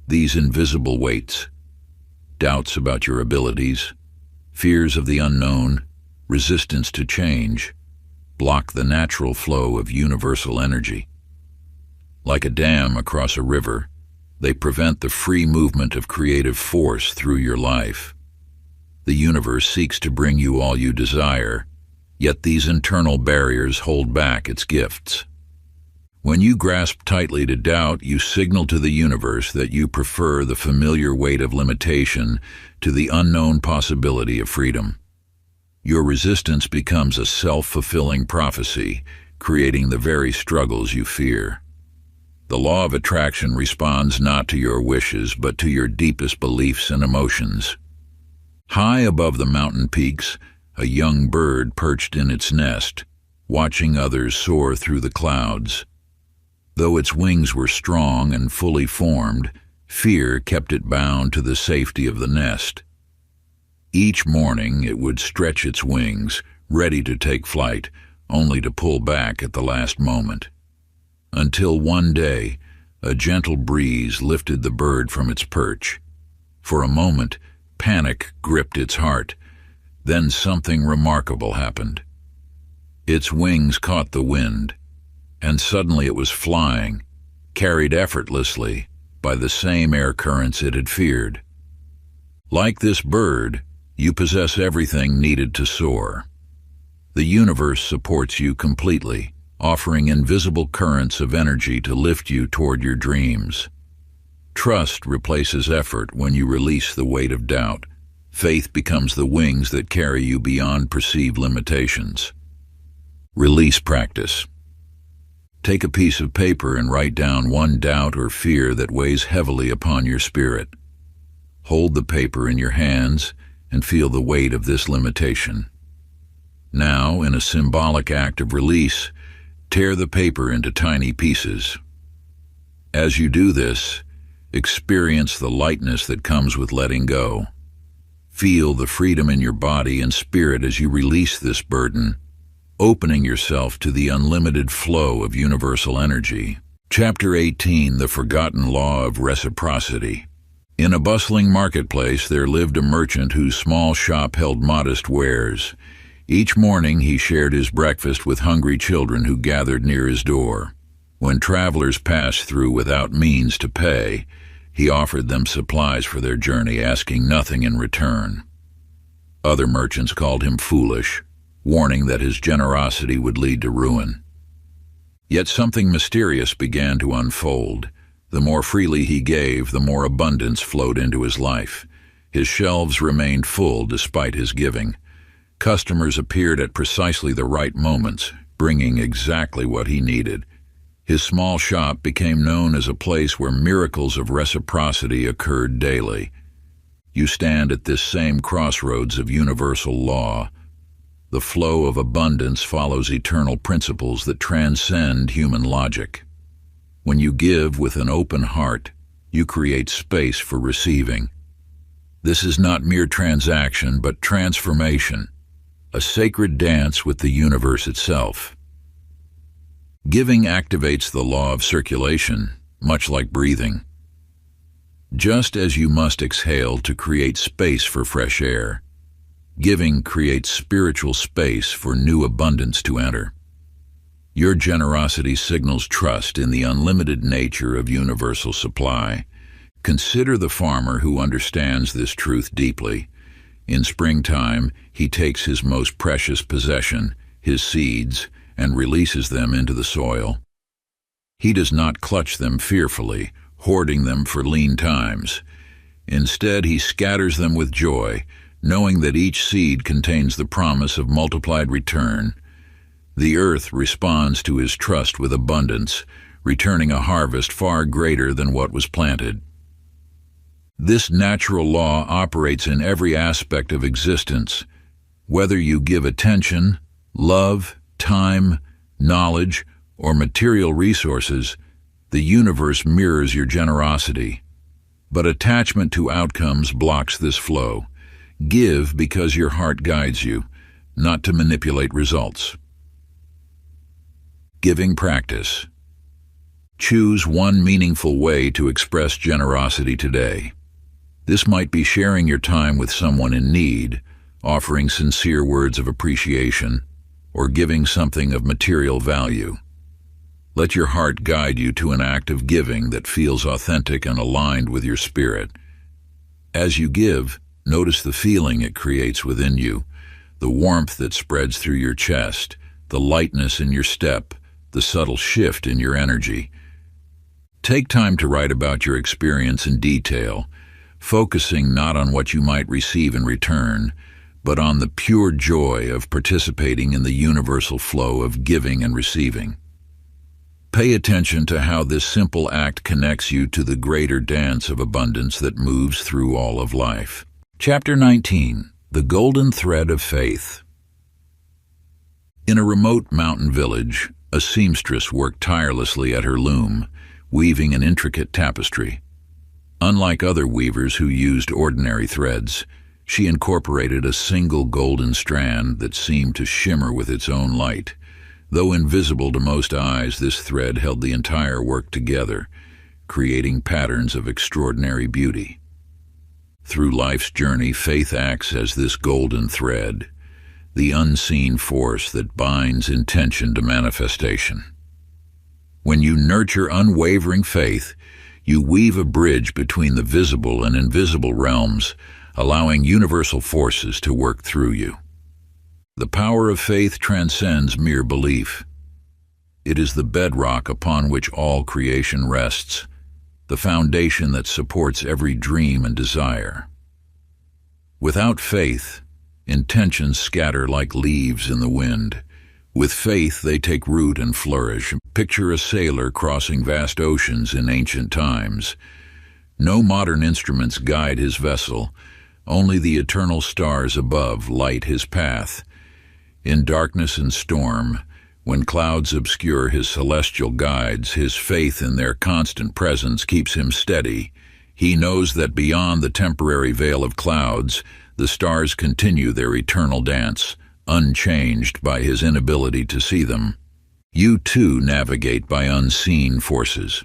These invisible weights, doubts about your abilities, fears of the unknown, resistance to change, block the natural flow of universal energy. Like a dam across a river, they prevent the free movement of creative force through your life. The universe seeks to bring you all you desire, yet these internal barriers hold back its gifts. When you grasp tightly to doubt, you signal to the universe that you prefer the familiar weight of limitation to the unknown possibility of freedom. Your resistance becomes a self-fulfilling prophecy, creating the very struggles you fear. The law of attraction responds not to your wishes, but to your deepest beliefs and emotions. High above the mountain peaks, a young bird perched in its nest, watching others soar through the clouds. Though its wings were strong and fully formed, fear kept it bound to the safety of the nest. Each morning it would stretch its wings, ready to take flight, only to pull back at the last moment. Until one day, a gentle breeze lifted the bird from its perch. For a moment, panic gripped its heart. Then something remarkable happened. Its wings caught the wind, and suddenly it was flying, carried effortlessly by the same air currents it had feared. Like this bird, you possess everything needed to soar. The universe supports you completely, offering invisible currents of energy to lift you toward your dreams. Trust replaces effort when you release the weight of doubt. Faith becomes the wings that carry you beyond perceived limitations. Release practice. Take a piece of paper and write down one doubt or fear that weighs heavily upon your spirit. Hold the paper in your hands and feel the weight of this limitation. Now, in a symbolic act of release, tear the paper into tiny pieces. As you do this, Experience the lightness that comes with letting go. Feel the freedom in your body and spirit as you release this burden, opening yourself to the unlimited flow of universal energy. Chapter 18: The Forgotten Law of Reciprocity. In a bustling marketplace there lived a merchant whose small shop held modest wares. Each morning he shared his breakfast with hungry children who gathered near his door. When travelers passed through without means to pay, he offered them supplies for their journey, asking nothing in return. Other merchants called him foolish, warning that his generosity would lead to ruin. Yet something mysterious began to unfold. The more freely he gave, the more abundance flowed into his life. His shelves remained full despite his giving. Customers appeared at precisely the right moments, bringing exactly what he needed. His small shop became known as a place where miracles of reciprocity occurred daily. You stand at this same crossroads of universal law. The flow of abundance follows eternal principles that transcend human logic. When you give with an open heart, you create space for receiving. This is not mere transaction, but transformation, a sacred dance with the universe itself. Giving activates the law of circulation, much like breathing. Just as you must exhale to create space for fresh air, giving creates spiritual space for new abundance to enter. Your generosity signals trust in the unlimited nature of universal supply. Consider the farmer who understands this truth deeply. In springtime, he takes his most precious possession, his seeds, and releases them into the soil. He does not clutch them fearfully, hoarding them for lean times. Instead, he scatters them with joy, knowing that each seed contains the promise of multiplied return. The earth responds to his trust with abundance, returning a harvest far greater than what was planted. This natural law operates in every aspect of existence. Whether you give attention, love, time, knowledge, or material resources, the universe mirrors your generosity. But attachment to outcomes blocks this flow. Give because your heart guides you, not to manipulate results. Giving practice. Choose one meaningful way to express generosity today. This might be sharing your time with someone in need, offering sincere words of appreciation, or giving something of material value. Let your heart guide you to an act of giving that feels authentic and aligned with your spirit. As you give, notice the feeling it creates within you, the warmth that spreads through your chest, the lightness in your step, the subtle shift in your energy. Take time to write about your experience in detail, focusing not on what you might receive in return, but on the pure joy of participating in the universal flow of giving and receiving. Pay attention to how this simple act connects you to the greater dance of abundance that moves through all of life. Chapter 19: The Golden Thread of Faith. In a remote mountain village, a seamstress worked tirelessly at her loom, weaving an intricate tapestry. Unlike other weavers who used ordinary threads, she incorporated a single golden strand that seemed to shimmer with its own light. Though invisible to most eyes, this thread held the entire work together, creating patterns of extraordinary beauty. Through life's journey, faith acts as this golden thread, the unseen force that binds intention to manifestation. When you nurture unwavering faith, you weave a bridge between the visible and invisible realms, allowing universal forces to work through you. The power of faith transcends mere belief. It is the bedrock upon which all creation rests, the foundation that supports every dream and desire. Without faith, intentions scatter like leaves in the wind. With faith, they take root and flourish. Picture a sailor crossing vast oceans in ancient times. No modern instruments guide his vessel. Only the eternal stars above light his path. In darkness and storm, when clouds obscure his celestial guides, his faith in their constant presence keeps him steady. He knows that beyond the temporary veil of clouds, the stars continue their eternal dance, unchanged by his inability to see them. You too navigate by unseen forces.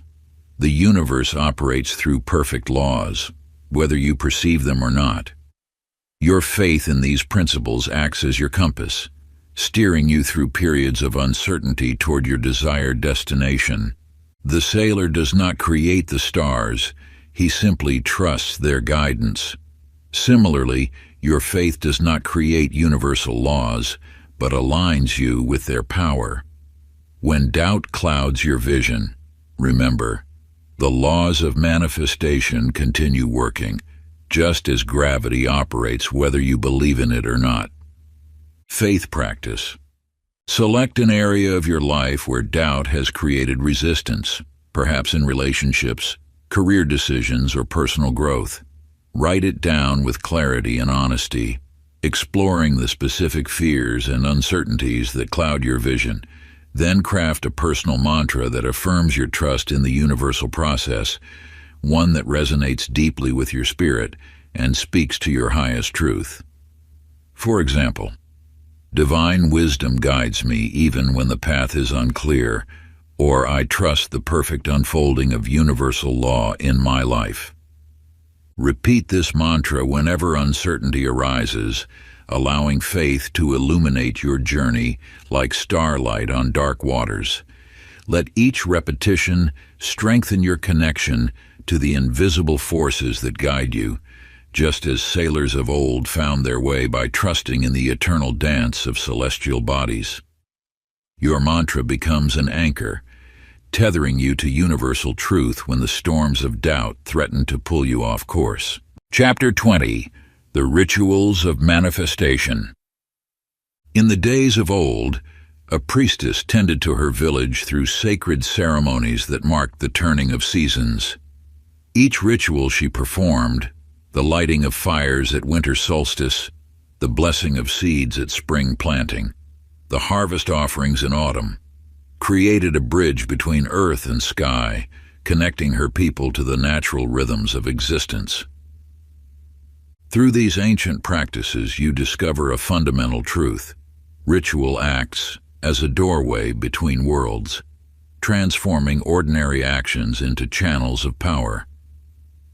The universe operates through perfect laws, whether you perceive them or not. Your faith in these principles acts as your compass, steering you through periods of uncertainty toward your desired destination. The sailor does not create the stars, he simply trusts their guidance. Similarly, your faith does not create universal laws, but aligns you with their power. When doubt clouds your vision, remember, the laws of manifestation continue working, just as gravity operates whether you believe in it or not. Faith practice. Select an area of your life where doubt has created resistance, perhaps in relationships, career decisions, or personal growth. Write it down with clarity and honesty, exploring the specific fears and uncertainties that cloud your vision. Then craft a personal mantra that affirms your trust in the universal process, one that resonates deeply with your spirit and speaks to your highest truth. For example, divine wisdom guides me even when the path is unclear, or I trust the perfect unfolding of universal law in my life. Repeat this mantra whenever uncertainty arises, allowing faith to illuminate your journey like starlight on dark waters. Let each repetition strengthen your connection to the invisible forces that guide you, just as sailors of old found their way by trusting in the eternal dance of celestial bodies. Your mantra becomes an anchor, tethering you to universal truth when the storms of doubt threaten to pull you off course. Chapter 20. The Rituals of Manifestation. In the days of old, a priestess tended to her village through sacred ceremonies that marked the turning of seasons. Each ritual she performed, the lighting of fires at winter solstice, the blessing of seeds at spring planting, the harvest offerings in autumn, created a bridge between earth and sky, connecting her people to the natural rhythms of existence. Through these ancient practices, you discover a fundamental truth. Ritual acts as a doorway between worlds, transforming ordinary actions into channels of power.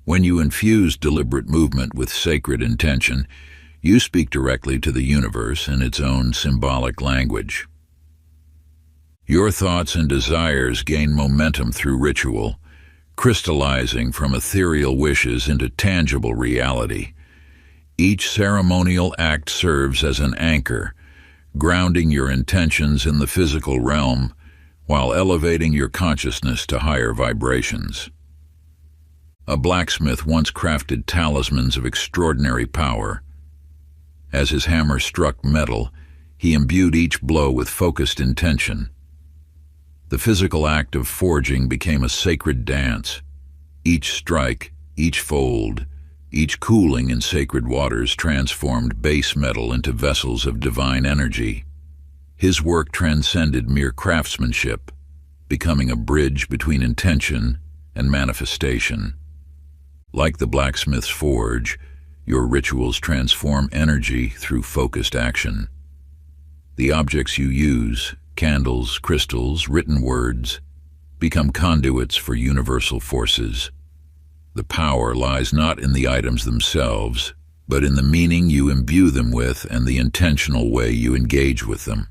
When you infuse deliberate movement with sacred intention, you speak directly to the universe in its own symbolic language. Your thoughts and desires gain momentum through ritual, crystallizing from ethereal wishes into tangible reality. Each ceremonial act serves as an anchor, grounding your intentions in the physical realm while elevating your consciousness to higher vibrations. A blacksmith once crafted talismans of extraordinary power. As his hammer struck metal, he imbued each blow with focused intention. The physical act of forging became a sacred dance. Each strike, each fold, each cooling in sacred waters transformed base metal into vessels of divine energy. His work transcended mere craftsmanship, becoming a bridge between intention and manifestation. Like the blacksmith's forge, your rituals transform energy through focused action. The objects you use, candles, crystals, written words, become conduits for universal forces. The power lies not in the items themselves, but in the meaning you imbue them with and the intentional way you engage with them.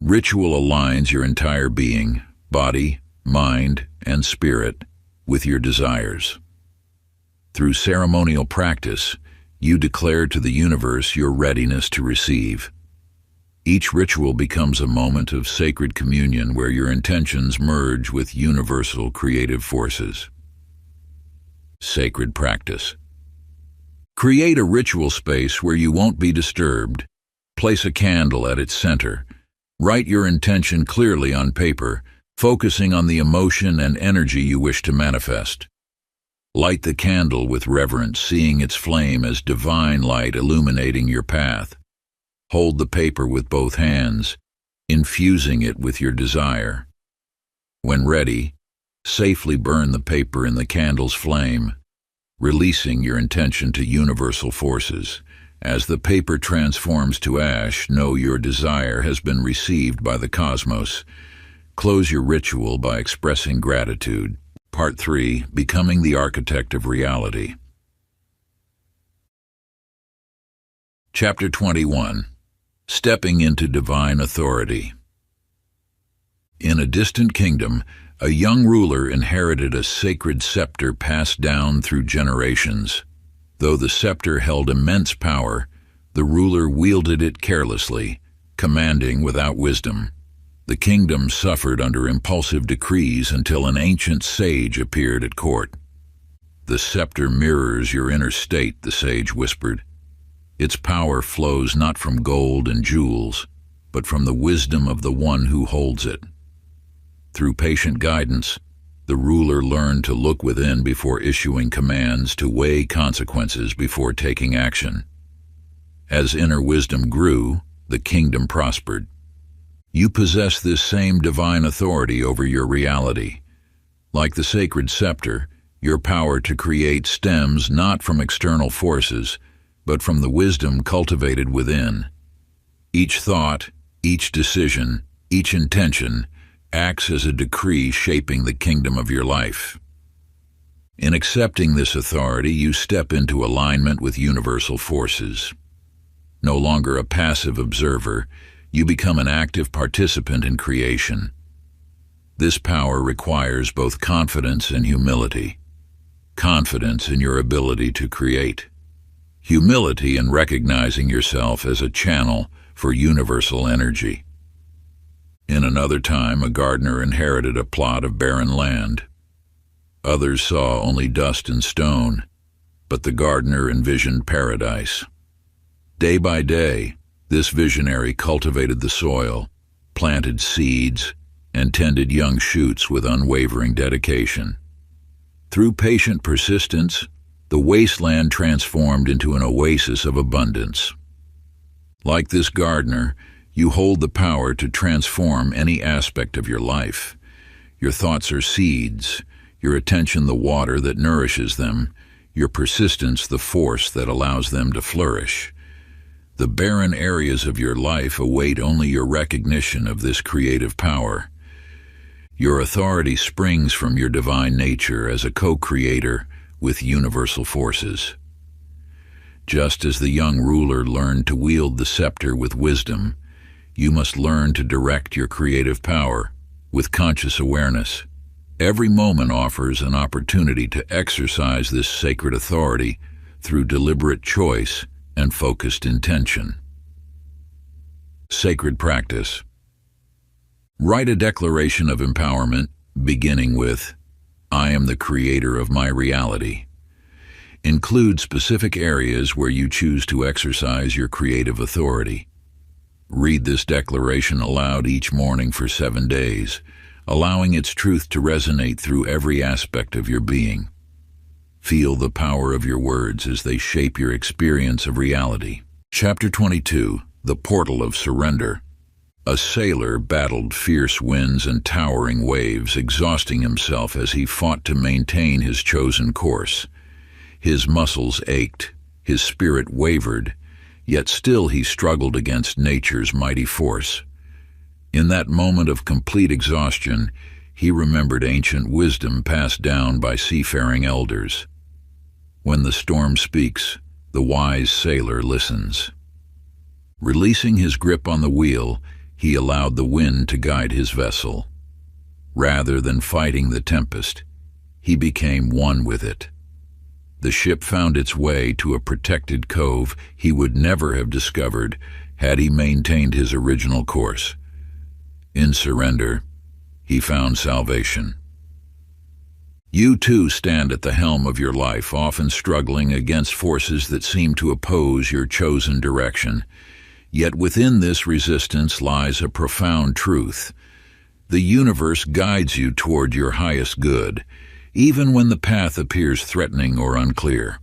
Ritual aligns your entire being, body, mind, and spirit, with your desires. Through ceremonial practice, you declare to the universe your readiness to receive. Each ritual becomes a moment of sacred communion where your intentions merge with universal creative forces. Sacred practice. Create a ritual space where you won't be disturbed. Place a candle at its center. Write your intention clearly on paper, focusing on the emotion and energy you wish to manifest. Light the candle with reverence, seeing its flame as divine light illuminating your path. Hold the paper with both hands, infusing it with your desire. When ready, safely burn the paper in the candle's flame, releasing your intention to universal forces. As the paper transforms to ash, know your desire has been received by the cosmos. Close your ritual by expressing gratitude. Part 3. Becoming the Architect of Reality. Chapter 21. Stepping into Divine Authority. In a distant kingdom, a young ruler inherited a sacred scepter passed down through generations. Though the scepter held immense power, the ruler wielded it carelessly, commanding without wisdom. The kingdom suffered under impulsive decrees until an ancient sage appeared at court. "The scepter mirrors your inner state," the sage whispered. "Its power flows not from gold and jewels, but from the wisdom of the one who holds it." Through patient guidance, the ruler learned to look within before issuing commands, to weigh consequences before taking action. As inner wisdom grew, the kingdom prospered. You possess this same divine authority over your reality. Like the sacred scepter, your power to create stems not from external forces, but from the wisdom cultivated within. Each thought, each decision, each intention acts as a decree shaping the kingdom of your life. In accepting this authority, you step into alignment with universal forces. No longer a passive observer, you become an active participant in creation. This power requires both confidence and humility. Confidence in your ability to create. Humility in recognizing yourself as a channel for universal energy. In another time, a gardener inherited a plot of barren land. Others saw only dust and stone, but the gardener envisioned paradise. Day by day, this visionary cultivated the soil, planted seeds, and tended young shoots with unwavering dedication. Through patient persistence, the wasteland transformed into an oasis of abundance. Like this gardener, you hold the power to transform any aspect of your life. Your thoughts are seeds, your attention the water that nourishes them, your persistence the force that allows them to flourish. The barren areas of your life await only your recognition of this creative power. Your authority springs from your divine nature as a co-creator with universal forces. Just as the young ruler learned to wield the scepter with wisdom, you must learn to direct your creative power with conscious awareness. Every moment offers an opportunity to exercise this sacred authority through deliberate choice and focused intention. Sacred practice. Write a declaration of empowerment, beginning with, "I am the creator of my reality." Include specific areas where you choose to exercise your creative authority. Read this declaration aloud each morning for 7 days, allowing its truth to resonate through every aspect of your being. Feel the power of your words as they shape your experience of reality. Chapter 22. The Portal of Surrender. A sailor battled fierce winds and towering waves, exhausting himself as he fought to maintain his chosen course. His muscles ached, his spirit wavered, yet still he struggled against nature's mighty force. In that moment of complete exhaustion, he remembered ancient wisdom passed down by seafaring elders. When the storm speaks, the wise sailor listens. Releasing his grip on the wheel, he allowed the wind to guide his vessel. Rather than fighting the tempest, he became one with it. The ship found its way to a protected cove he would never have discovered had he maintained his original course. In surrender, he found salvation. You too stand at the helm of your life, often struggling against forces that seem to oppose your chosen direction. Yet within this resistance lies a profound truth. The universe guides you toward your highest good, even when the path appears threatening or unclear.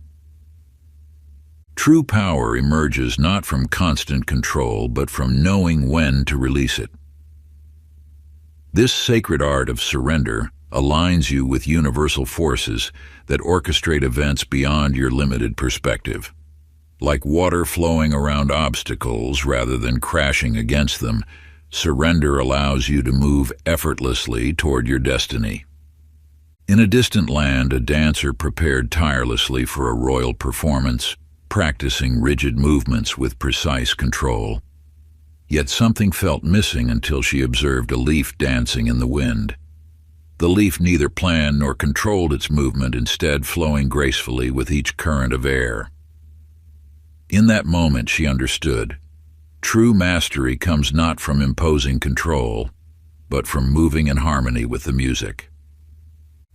True power emerges not from constant control, but from knowing when to release it. This sacred art of surrender aligns you with universal forces that orchestrate events beyond your limited perspective. Like water flowing around obstacles rather than crashing against them, surrender allows you to move effortlessly toward your destiny. In a distant land, a dancer prepared tirelessly for a royal performance, practicing rigid movements with precise control. Yet something felt missing until she observed a leaf dancing in the wind. The leaf neither planned nor controlled its movement, instead flowing gracefully with each current of air. In that moment she understood. True mastery comes not from imposing control, but from moving in harmony with the music.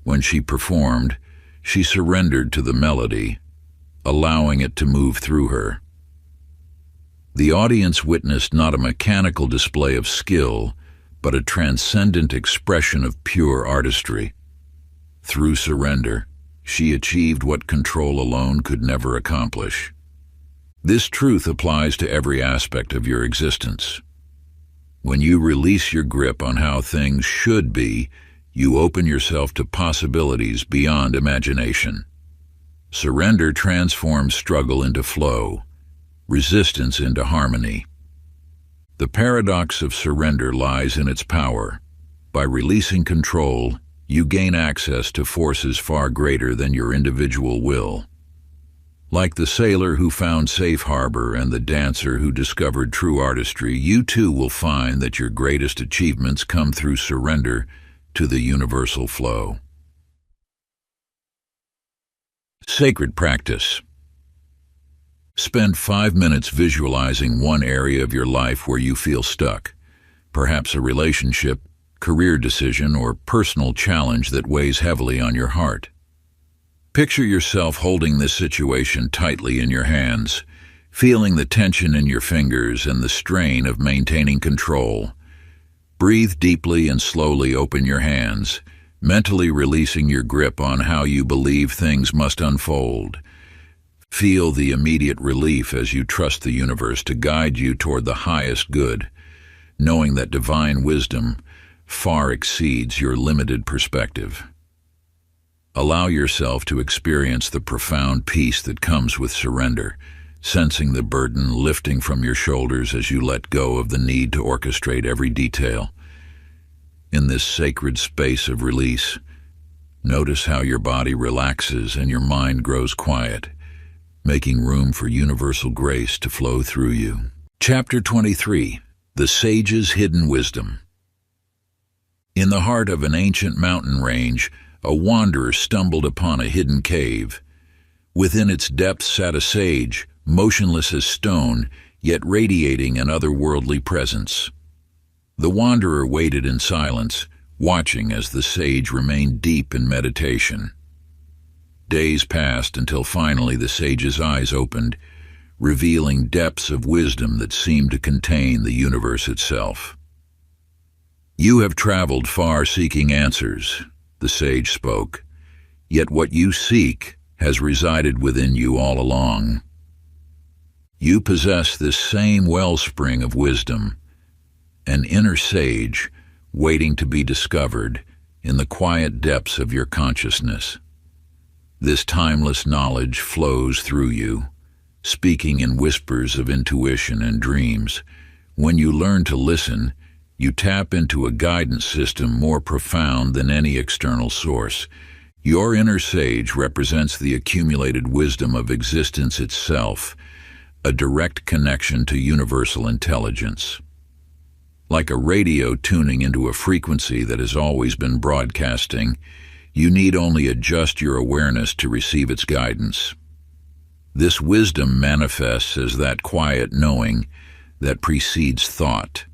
When she performed, she surrendered to the melody, allowing it to move through her. The audience witnessed not a mechanical display of skill, but a transcendent expression of pure artistry. Through surrender, she achieved what control alone could never accomplish. This truth applies to every aspect of your existence. When you release your grip on how things should be, you open yourself to possibilities beyond imagination. Surrender transforms struggle into flow, resistance into harmony. The paradox of surrender lies in its power. By releasing control, you gain access to forces far greater than your individual will. Like the sailor who found safe harbor and the dancer who discovered true artistry, you too will find that your greatest achievements come through surrender to the universal flow. Sacred practice. Spend 5 minutes visualizing one area of your life where you feel stuck, perhaps a relationship, career decision, or personal challenge that weighs heavily on your heart. Picture yourself holding this situation tightly in your hands, feeling the tension in your fingers and the strain of maintaining control. Breathe deeply and slowly open your hands, mentally releasing your grip on how you believe things must unfold. Feel the immediate relief as you trust the universe to guide you toward the highest good, knowing that divine wisdom far exceeds your limited perspective. Allow yourself to experience the profound peace that comes with surrender, sensing the burden lifting from your shoulders as you let go of the need to orchestrate every detail. In this sacred space of release, notice how your body relaxes and your mind grows quiet, making room for universal grace to flow through you. Chapter 23. The Sage's Hidden Wisdom. In the heart of an ancient mountain range, a wanderer stumbled upon a hidden cave. Within its depths sat a sage, motionless as stone, yet radiating an otherworldly presence. The wanderer waited in silence, watching as the sage remained deep in meditation. Days passed until finally the sage's eyes opened, revealing depths of wisdom that seemed to contain the universe itself. "You have traveled far seeking answers," the sage spoke, "yet what you seek has resided within you all along. You possess this same wellspring of wisdom, an inner sage waiting to be discovered in the quiet depths of your consciousness. This timeless knowledge flows through you, speaking in whispers of intuition and dreams. When you learn to listen, you tap into a guidance system more profound than any external source. Your inner sage represents the accumulated wisdom of existence itself, a direct connection to universal intelligence. Like a radio tuning into a frequency that has always been broadcasting, you need only adjust your awareness to receive its guidance. This wisdom manifests as that quiet knowing that precedes thought,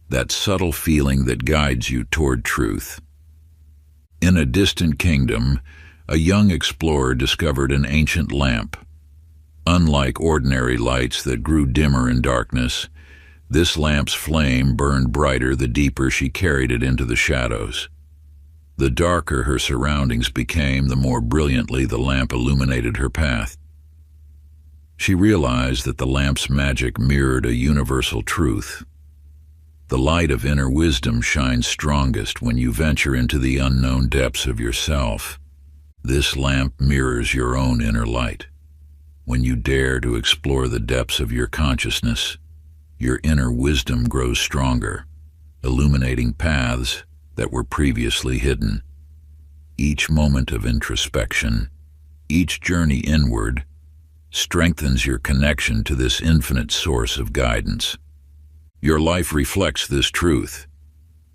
that subtle feeling that guides you toward truth. In a distant kingdom, a young explorer discovered an ancient lamp. Unlike ordinary lights that grew dimmer in darkness, this lamp's flame burned brighter the deeper she carried it into the shadows. The darker her surroundings became, the more brilliantly the lamp illuminated her path. She realized that the lamp's magic mirrored a universal truth. The light of inner wisdom shines strongest when you venture into the unknown depths of yourself. This lamp mirrors your own inner light. When you dare to explore the depths of your consciousness, your inner wisdom grows stronger, illuminating paths that were previously hidden. Each moment of introspection, each journey inward, strengthens your connection to this infinite source of guidance. Your life reflects this truth.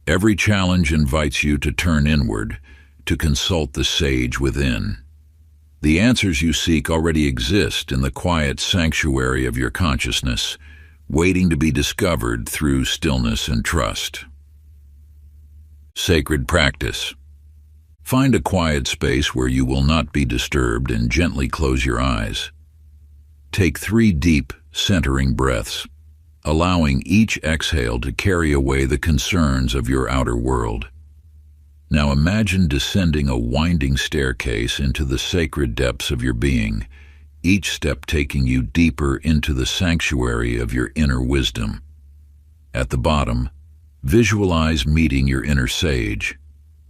Every challenge invites you to turn inward, to consult the sage within. The answers you seek already exist in the quiet sanctuary of your consciousness, waiting to be discovered through stillness and trust. Sacred practice. Find a quiet space where you will not be disturbed and gently close your eyes. Take 3 deep, centering breaths, allowing each exhale to carry away the concerns of your outer world. Now imagine descending a winding staircase into the sacred depths of your being, each step taking you deeper into the sanctuary of your inner wisdom. At the bottom, visualize meeting your inner sage,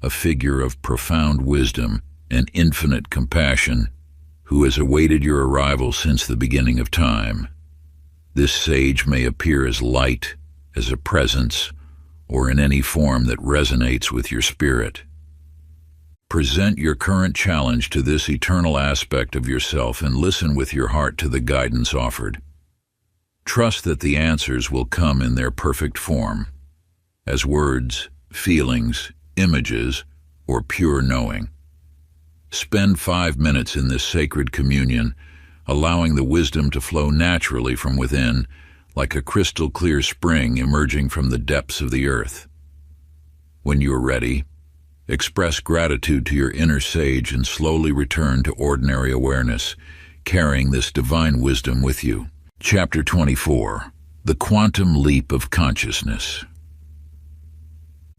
a figure of profound wisdom and infinite compassion, who has awaited your arrival since the beginning of time. This sage may appear as light, as a presence, or in any form that resonates with your spirit. Present your current challenge to this eternal aspect of yourself and listen with your heart to the guidance offered. Trust that the answers will come in their perfect form, as words, feelings, images, or pure knowing. Spend 5 minutes in this sacred communion, allowing the wisdom to flow naturally from within, like a crystal-clear spring emerging from the depths of the earth. When you are ready, express gratitude to your inner sage and slowly return to ordinary awareness, carrying this divine wisdom with you. Chapter 24. The Quantum Leap of Consciousness.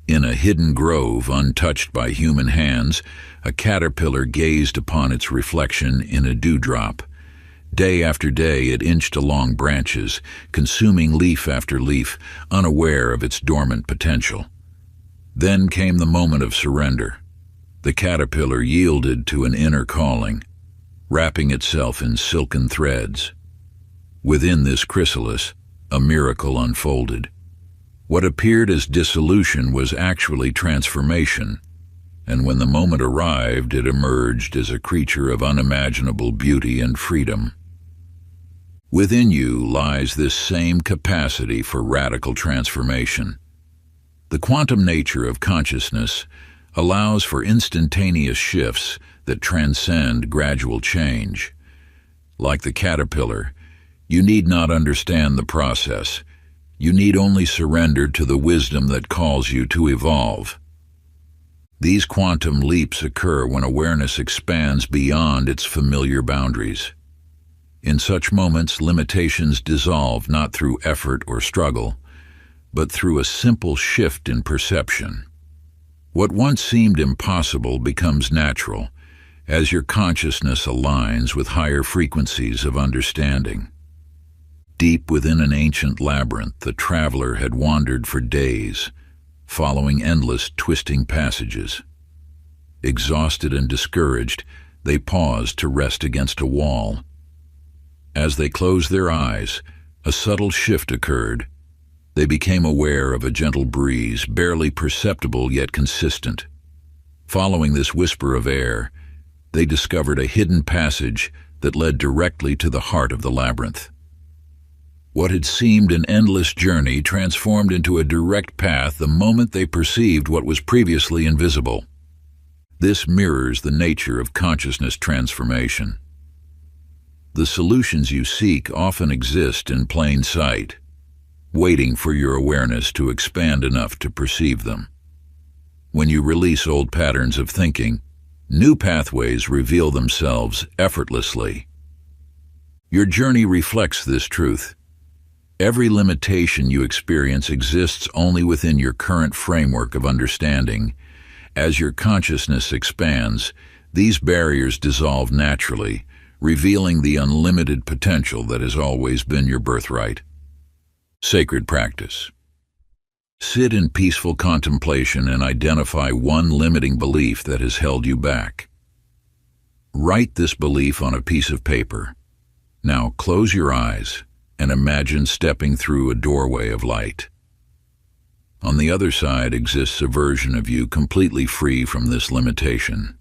In a hidden grove untouched by human hands, a caterpillar gazed upon its reflection in a dewdrop. Day after day it inched along branches, consuming leaf after leaf, unaware of its dormant potential. Then came the moment of surrender. The caterpillar yielded to an inner calling, wrapping itself in silken threads. Within this chrysalis, a miracle unfolded. What appeared as dissolution was actually transformation, and when the moment arrived, it emerged as a creature of unimaginable beauty and freedom. Within you lies this same capacity for radical transformation. The quantum nature of consciousness allows for instantaneous shifts that transcend gradual change. Like the caterpillar, you need not understand the process. You need only surrender to the wisdom that calls you to evolve. These quantum leaps occur when awareness expands beyond its familiar boundaries. In such moments, limitations dissolve not through effort or struggle, but through a simple shift in perception. What once seemed impossible becomes natural, as your consciousness aligns with higher frequencies of understanding. Deep within an ancient labyrinth, the traveler had wandered for days, following endless twisting passages. Exhausted and discouraged, they paused to rest against a wall. As they closed their eyes, a subtle shift occurred. They became aware of a gentle breeze, barely perceptible yet consistent. Following this whisper of air, they discovered a hidden passage that led directly to the heart of the labyrinth. What had seemed an endless journey transformed into a direct path the moment they perceived what was previously invisible. This mirrors the nature of consciousness transformation. The solutions you seek often exist in plain sight, waiting for your awareness to expand enough to perceive them. When you release old patterns of thinking, new pathways reveal themselves effortlessly. Your journey reflects this truth. Every limitation you experience exists only within your current framework of understanding. As your consciousness expands, these barriers dissolve naturally, revealing the unlimited potential that has always been your birthright. Sacred practice. Sit in peaceful contemplation and identify one limiting belief that has held you back. Write this belief on a piece of paper. Now close your eyes and imagine stepping through a doorway of light. On the other side exists a version of you completely free from this limitation.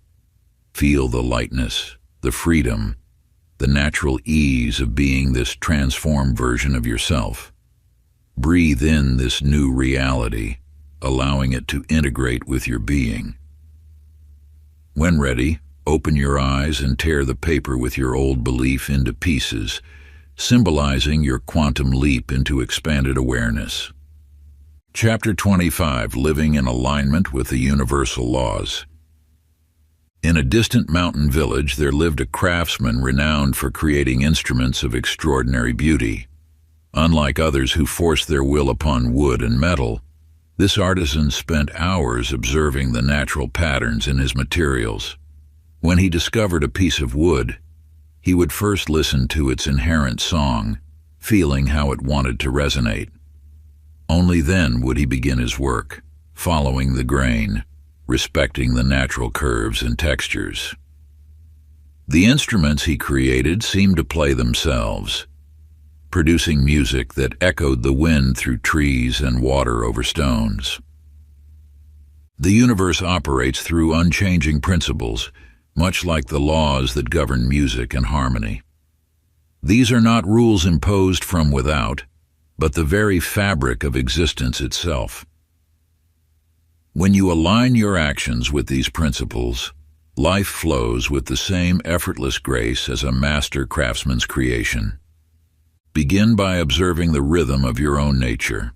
Feel the lightness, the freedom, the natural ease of being this transformed version of yourself. Breathe in this new reality, allowing it to integrate with your being. When ready, open your eyes and tear the paper with your old belief into pieces, symbolizing your quantum leap into expanded awareness. Chapter 25, Living in Alignment with the Universal Laws. In a distant mountain village, there lived a craftsman renowned for creating instruments of extraordinary beauty. Unlike others who forced their will upon wood and metal, this artisan spent hours observing the natural patterns in his materials. When he discovered a piece of wood, he would first listen to its inherent song, feeling how it wanted to resonate. Only then would he begin his work, following the grain, respecting the natural curves and textures. The instruments he created seemed to play themselves, producing music that echoed the wind through trees and water over stones. The universe operates through unchanging principles, much like the laws that govern music and harmony. These are not rules imposed from without, but the very fabric of existence itself. When you align your actions with these principles, life flows with the same effortless grace as a master craftsman's creation. Begin by observing the rhythm of your own nature.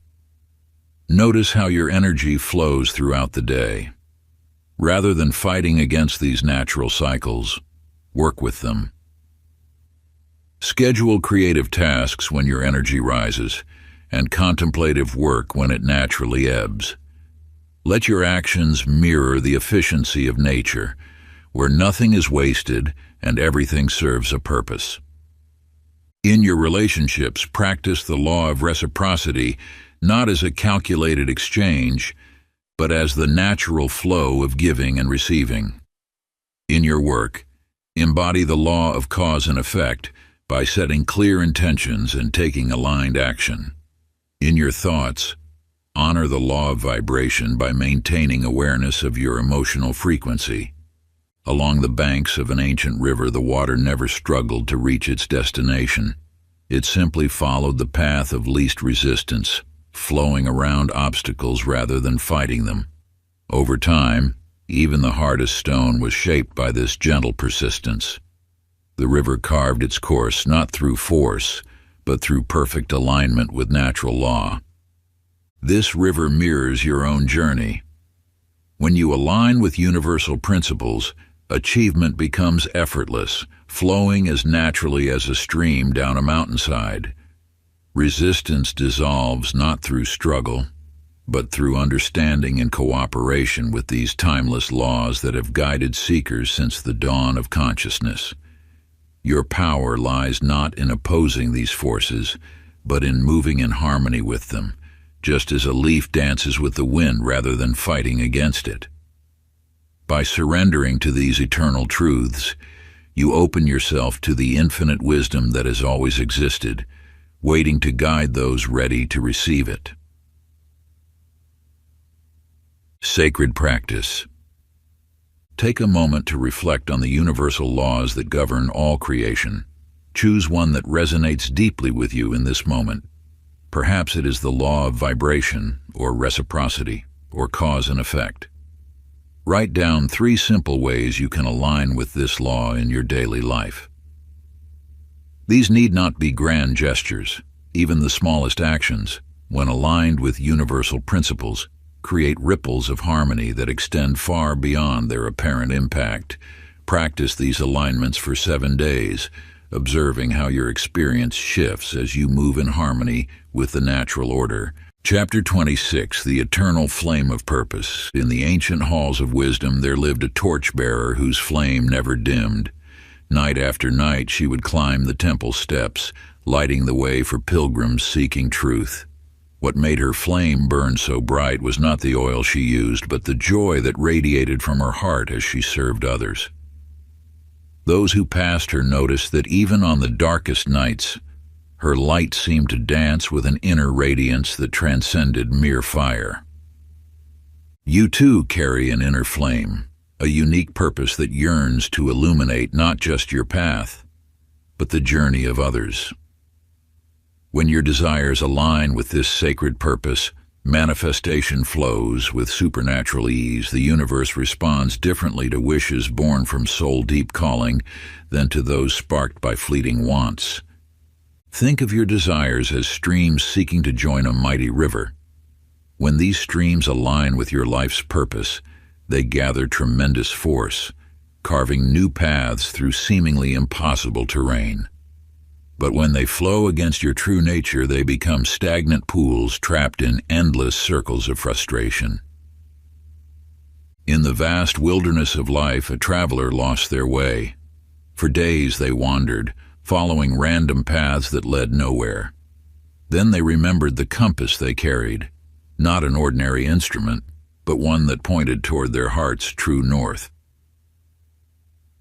Notice how your energy flows throughout the day. Rather than fighting against these natural cycles, work with them. Schedule creative tasks when your energy rises, and contemplative work when it naturally ebbs. Let your actions mirror the efficiency of nature, where nothing is wasted and everything serves a purpose. In your relationships, practice the law of reciprocity, not as a calculated exchange, but as the natural flow of giving and receiving. In your work, embody the law of cause and effect by setting clear intentions and taking aligned action. In your thoughts, honor the law of vibration by maintaining awareness of your emotional frequency. Along the banks of an ancient river, the water never struggled to reach its destination. It simply followed the path of least resistance, flowing around obstacles rather than fighting them. Over time, even the hardest stone was shaped by this gentle persistence. The river carved its course not through force, but through perfect alignment with natural law. This river mirrors your own journey. When you align with universal principles, achievement becomes effortless, flowing as naturally as a stream down a mountainside. Resistance dissolves not through struggle, but through understanding and cooperation with these timeless laws that have guided seekers since the dawn of consciousness. Your power lies not in opposing these forces, but in moving in harmony with them, just as a leaf dances with the wind rather than fighting against it. By surrendering to these eternal truths, you open yourself to the infinite wisdom that has always existed, waiting to guide those ready to receive it. Sacred practice. Take a moment to reflect on the universal laws that govern all creation. Choose one that resonates deeply with you in this moment. Perhaps it is the law of vibration, or reciprocity, or cause and effect. Write down 3 simple ways you can align with this law in your daily life. These need not be grand gestures. Even the smallest actions, when aligned with universal principles, create ripples of harmony that extend far beyond their apparent impact. Practice these alignments for 7 days, observing how your experience shifts as you move in harmony with the natural order. Chapter 26, The Eternal Flame of Purpose. In the ancient halls of wisdom there lived a torchbearer whose flame never dimmed. Night after night she would climb the temple steps, lighting the way for pilgrims seeking truth. What made her flame burn so bright was not the oil she used, but the joy that radiated from her heart as she served others. Those who passed her noticed that even on the darkest nights, her light seemed to dance with an inner radiance that transcended mere fire. You too carry an inner flame, a unique purpose that yearns to illuminate not just your path, but the journey of others. When your desires align with this sacred purpose, manifestation flows with supernatural ease. The universe responds differently to wishes born from soul-deep calling than to those sparked by fleeting wants. Think of your desires as streams seeking to join a mighty river. When these streams align with your life's purpose, they gather tremendous force, carving new paths through seemingly impossible terrain. But when they flow against your true nature, they become stagnant pools trapped in endless circles of frustration. In the vast wilderness of life, a traveler lost their way. For days they wandered, following random paths that led nowhere. Then they remembered the compass they carried, not an ordinary instrument, but one that pointed toward their heart's true north.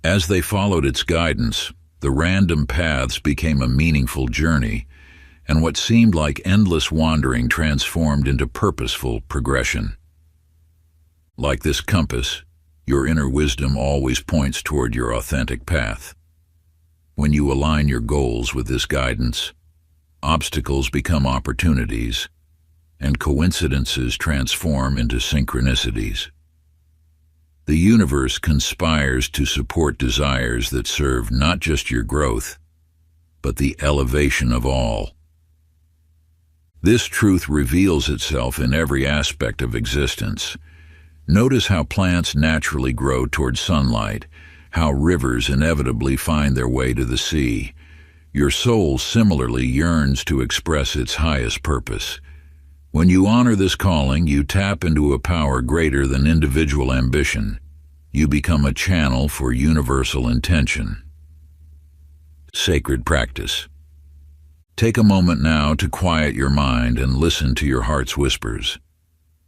As they followed its guidance, the random paths became a meaningful journey, and what seemed like endless wandering transformed into purposeful progression. Like this compass, your inner wisdom always points toward your authentic path. When you align your goals with this guidance, obstacles become opportunities, and coincidences transform into synchronicities. The universe conspires to support desires that serve not just your growth, but the elevation of all. This truth reveals itself in every aspect of existence. Notice how plants naturally grow toward sunlight, how rivers inevitably find their way to the sea. Your soul similarly yearns to express its highest purpose. When you honor this calling, you tap into a power greater than individual ambition. You become a channel for universal intention. Sacred practice. Take a moment now to quiet your mind and listen to your heart's whispers.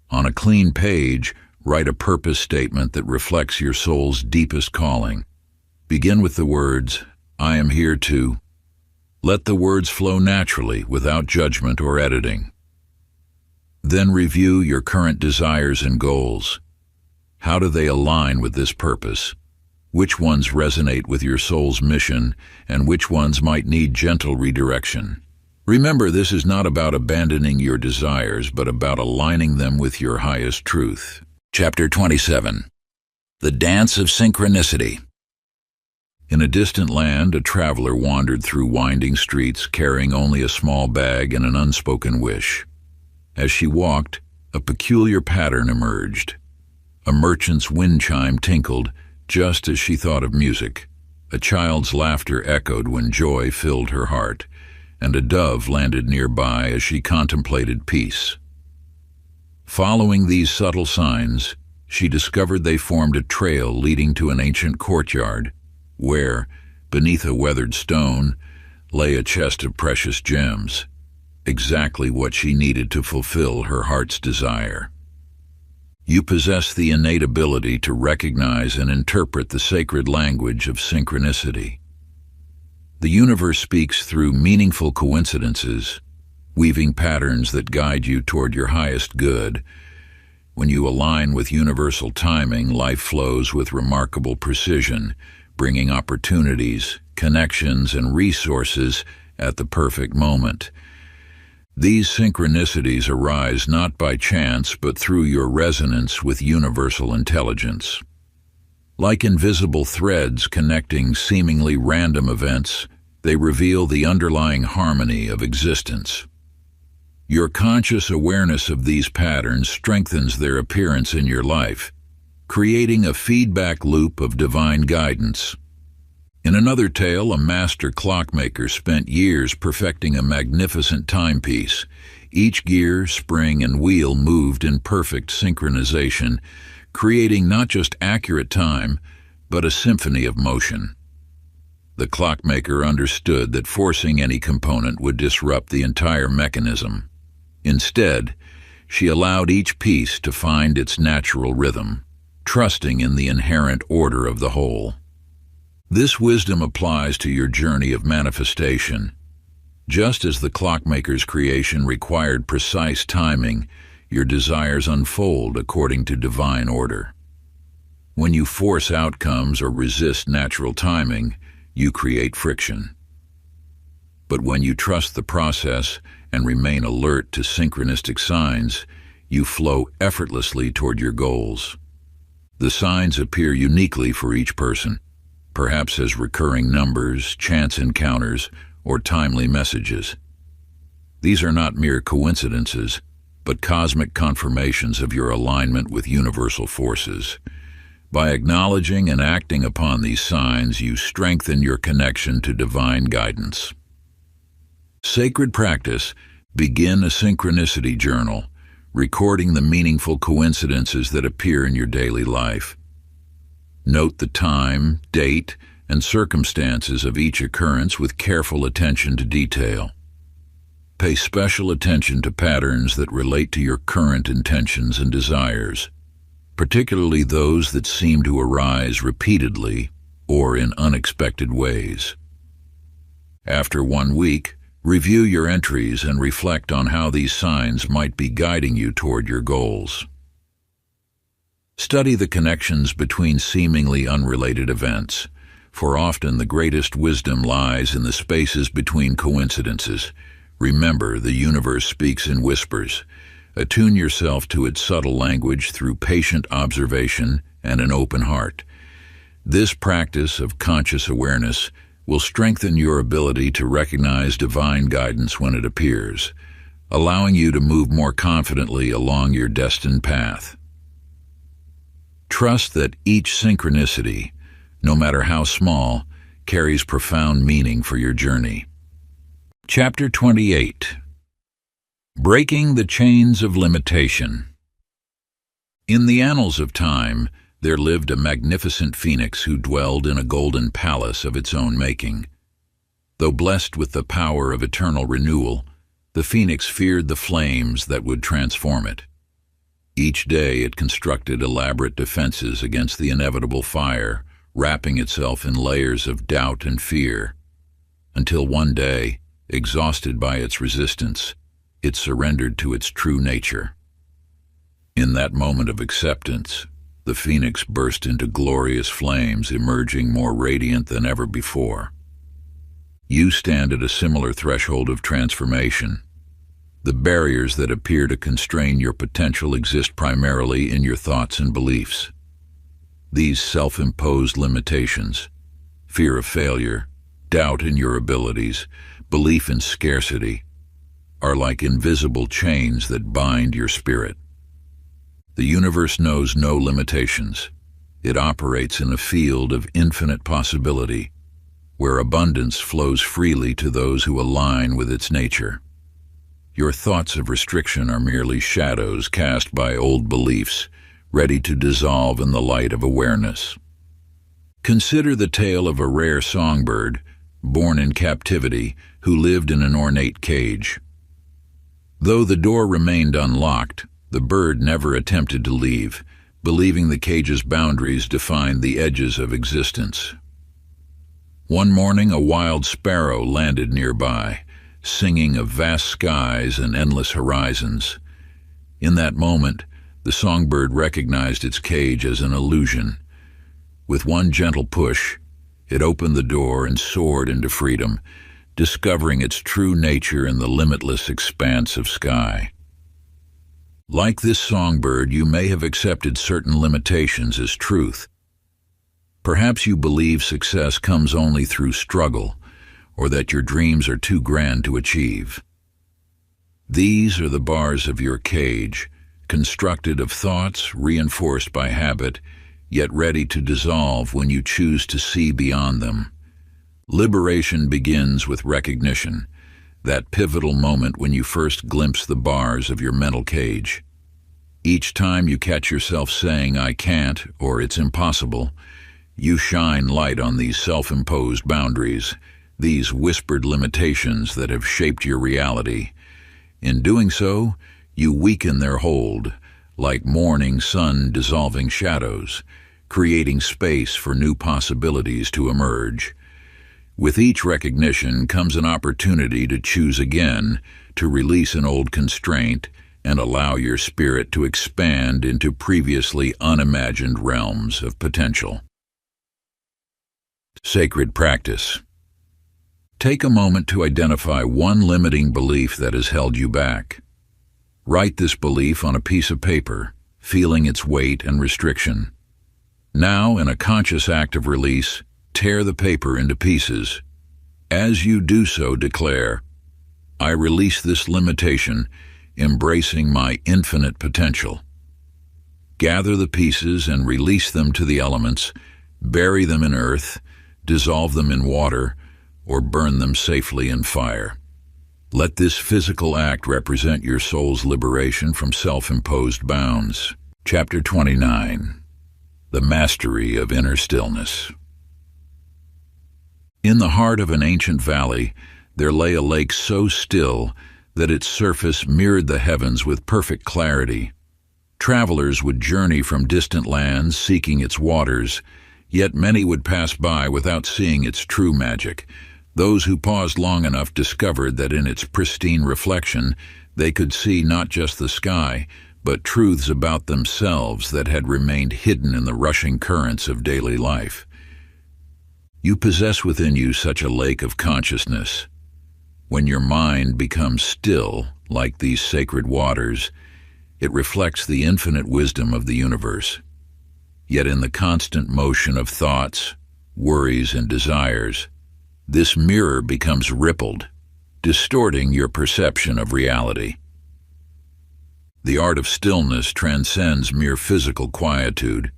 On a clean page, write a purpose statement that reflects your soul's deepest calling. Begin with the words, "I am here to." Let the words flow naturally without judgment or editing. Then review your current desires and goals. How do they align with this purpose? Which ones resonate with your soul's mission, and which ones might need gentle redirection? Remember, this is not about abandoning your desires, but about aligning them with your highest truth. Chapter 27. The Dance of Synchronicity. In a distant land, a traveler wandered through winding streets, carrying only a small bag and an unspoken wish. As she walked, a peculiar pattern emerged. A merchant's wind chime tinkled just as she thought of music. A child's laughter echoed when joy filled her heart, and a dove landed nearby as she contemplated peace. Following these subtle signs, she discovered they formed a trail leading to an ancient courtyard, where, beneath a weathered stone, lay a chest of precious gems. Exactly what she needed to fulfill her heart's desire. You possess the innate ability to recognize and interpret the sacred language of synchronicity. The universe speaks through meaningful coincidences, weaving patterns that guide you toward your highest good. When you align with universal timing, life flows with remarkable precision, bringing opportunities, connections, and resources at the perfect moment. These synchronicities arise not by chance, but through your resonance with universal intelligence. Like invisible threads connecting seemingly random events, they reveal the underlying harmony of existence. Your conscious awareness of these patterns strengthens their appearance in your life, creating a feedback loop of divine guidance. In another tale, a master clockmaker spent years perfecting a magnificent timepiece. Each gear, spring, and wheel moved in perfect synchronization, creating not just accurate time, but a symphony of motion. The clockmaker understood that forcing any component would disrupt the entire mechanism. Instead, she allowed each piece to find its natural rhythm, trusting in the inherent order of the whole. This wisdom applies to your journey of manifestation. Just as the clockmaker's creation required precise timing, your desires unfold according to divine order. When you force outcomes or resist natural timing, you create friction. But when you trust the process and remain alert to synchronistic signs, you flow effortlessly toward your goals. The signs appear uniquely for each person, perhaps as recurring numbers, chance encounters, or timely messages. These are not mere coincidences, but cosmic confirmations of your alignment with universal forces. By acknowledging and acting upon these signs, you strengthen your connection to divine guidance. Sacred practice: begin a synchronicity journal, recording the meaningful coincidences that appear in your daily life. Note the time, date, and circumstances of each occurrence with careful attention to detail. Pay special attention to patterns that relate to your current intentions and desires, particularly those that seem to arise repeatedly or in unexpected ways. After 1 week, review your entries and reflect on how these signs might be guiding you toward your goals. Study the connections between seemingly unrelated events, for often the greatest wisdom lies in the spaces between coincidences. Remember, the universe speaks in whispers. Attune yourself to its subtle language through patient observation and an open heart. This practice of conscious awareness will strengthen your ability to recognize divine guidance when it appears, allowing you to move more confidently along your destined path. Trust that each synchronicity, no matter how small, carries profound meaning for your journey. Chapter 28. Breaking the Chains of Limitation. In the annals of time, there lived a magnificent phoenix who dwelled in a golden palace of its own making. Though blessed with the power of eternal renewal, the phoenix feared the flames that would transform it. Each day it constructed elaborate defenses against the inevitable fire, wrapping itself in layers of doubt and fear, until one day, exhausted by its resistance, it surrendered to its true nature. In that moment of acceptance, the phoenix burst into glorious flames, emerging more radiant than ever before. You stand at a similar threshold of transformation. The barriers that appear to constrain your potential exist primarily in your thoughts and beliefs. These self-imposed limitations, fear of failure, doubt in your abilities, belief in scarcity, are like invisible chains that bind your spirit. The universe knows no limitations. It operates in a field of infinite possibility, where abundance flows freely to those who align with its nature. Your thoughts of restriction are merely shadows cast by old beliefs, ready to dissolve in the light of awareness. Consider the tale of a rare songbird, born in captivity, who lived in an ornate cage. Though the door remained unlocked, the bird never attempted to leave, believing the cage's boundaries defined the edges of existence. One morning, a wild sparrow landed nearby, singing of vast skies and endless horizons. In that moment, the songbird recognized its cage as an illusion. With one gentle push, it opened the door and soared into freedom, discovering its true nature in the limitless expanse of sky. Like this songbird, you may have accepted certain limitations as truth. Perhaps you believe success comes only through struggle, or that your dreams are too grand to achieve. These are the bars of your cage, constructed of thoughts reinforced by habit, yet ready to dissolve when you choose to see beyond them. Liberation begins with recognition, that pivotal moment when you first glimpse the bars of your mental cage. Each time you catch yourself saying, "I can't," or "it's impossible," you shine light on these self-imposed boundaries, these whispered limitations that have shaped your reality. In doing so, you weaken their hold, like morning sun dissolving shadows, creating space for new possibilities to emerge. With each recognition comes an opportunity to choose again, to release an old constraint, and allow your spirit to expand into previously unimagined realms of potential. Sacred practice. Take a moment to identify one limiting belief that has held you back. Write this belief on a piece of paper, feeling its weight and restriction. Now, in a conscious act of release, tear the paper into pieces. As you do so, declare, "I release this limitation, embracing my infinite potential." Gather the pieces and release them to the elements, bury them in earth, dissolve them in water, or burn them safely in fire. Let this physical act represent your soul's liberation from self-imposed bounds. Chapter 29. The Mastery of Inner Stillness. In the heart of an ancient valley, there lay a lake so still that its surface mirrored the heavens with perfect clarity. Travelers would journey from distant lands seeking its waters, yet many would pass by without seeing its true magic. Those who paused long enough discovered that in its pristine reflection they could see not just the sky, but truths about themselves that had remained hidden in the rushing currents of daily life. You possess within you such a lake of consciousness. When your mind becomes still, like these sacred waters, it reflects the infinite wisdom of the universe. Yet in the constant motion of thoughts, worries, and desires, this mirror becomes rippled, distorting your perception of reality. The art of stillness transcends mere physical quietude.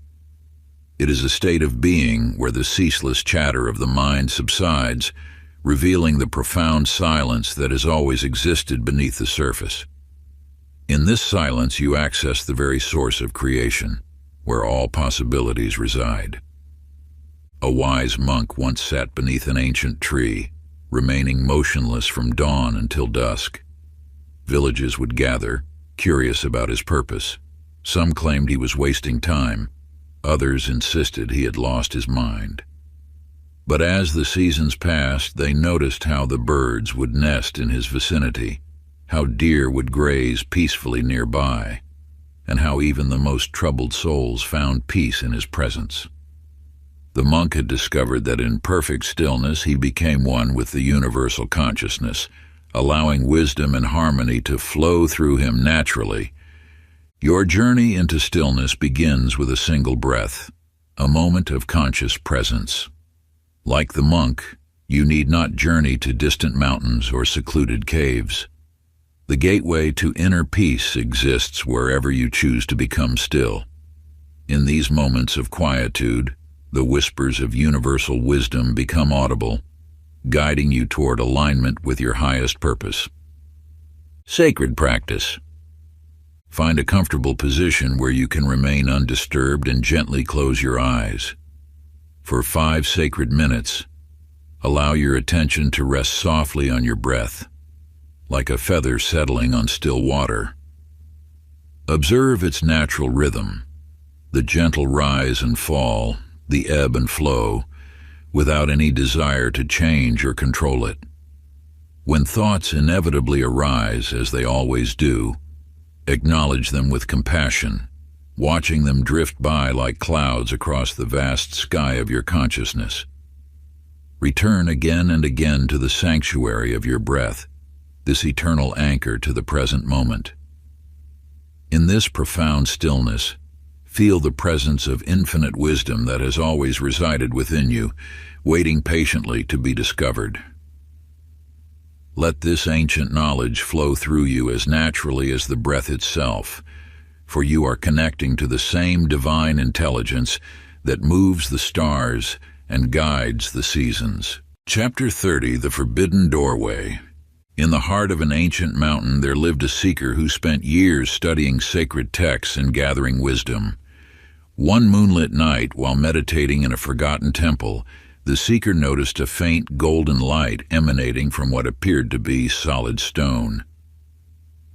It is a state of being where the ceaseless chatter of the mind subsides, revealing the profound silence that has always existed beneath the surface. In this silence you access the very source of creation, where all possibilities reside. A wise monk once sat beneath an ancient tree, remaining motionless from dawn until dusk. Villages would gather, curious about his purpose. Some claimed he was wasting time. Others insisted he had lost his mind. But as the seasons passed, they noticed how the birds would nest in his vicinity, how deer would graze peacefully nearby, and how even the most troubled souls found peace in his presence. The monk had discovered that in perfect stillness he became one with the universal consciousness, allowing wisdom and harmony to flow through him naturally. Your journey into stillness begins with a single breath, a moment of conscious presence. Like the monk, you need not journey to distant mountains or secluded caves. The gateway to inner peace exists wherever you choose to become still. In these moments of quietude, the whispers of universal wisdom become audible, guiding you toward alignment with your highest purpose. Sacred practice. Find a comfortable position where you can remain undisturbed and gently close your eyes. For 5 sacred minutes, allow your attention to rest softly on your breath, like a feather settling on still water. Observe its natural rhythm, the gentle rise and fall, the ebb and flow, without any desire to change or control it. When thoughts inevitably arise, as they always do, acknowledge them with compassion, watching them drift by like clouds across the vast sky of your consciousness. Return again and again to the sanctuary of your breath, this eternal anchor to the present moment. In this profound stillness, feel the presence of infinite wisdom that has always resided within you, waiting patiently to be discovered. Let this ancient knowledge flow through you as naturally as the breath itself, for you are connecting to the same divine intelligence that moves the stars and guides the seasons. Chapter 30, The Forbidden Doorway. In the heart of an ancient mountain there lived a seeker who spent years studying sacred texts and gathering wisdom. One moonlit night, while meditating in a forgotten temple, the seeker noticed a faint golden light emanating from what appeared to be solid stone.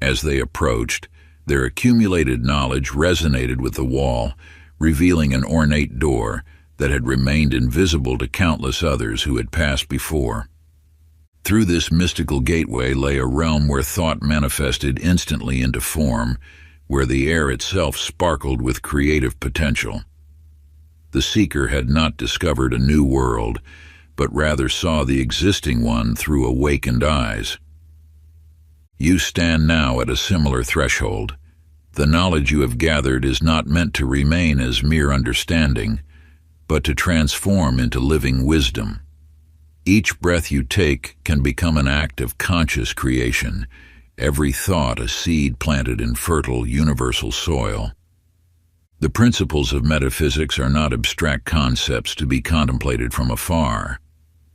As they approached, their accumulated knowledge resonated with the wall, revealing an ornate door that had remained invisible to countless others who had passed before. Through this mystical gateway lay a realm where thought manifested instantly into form, where the air itself sparkled with creative potential. The seeker had not discovered a new world, but rather saw the existing one through awakened eyes. You stand now at a similar threshold. The knowledge you have gathered is not meant to remain as mere understanding, but to transform into living wisdom. Each breath you take can become an act of conscious creation, every thought a seed planted in fertile, universal soil. The principles of metaphysics are not abstract concepts to be contemplated from afar.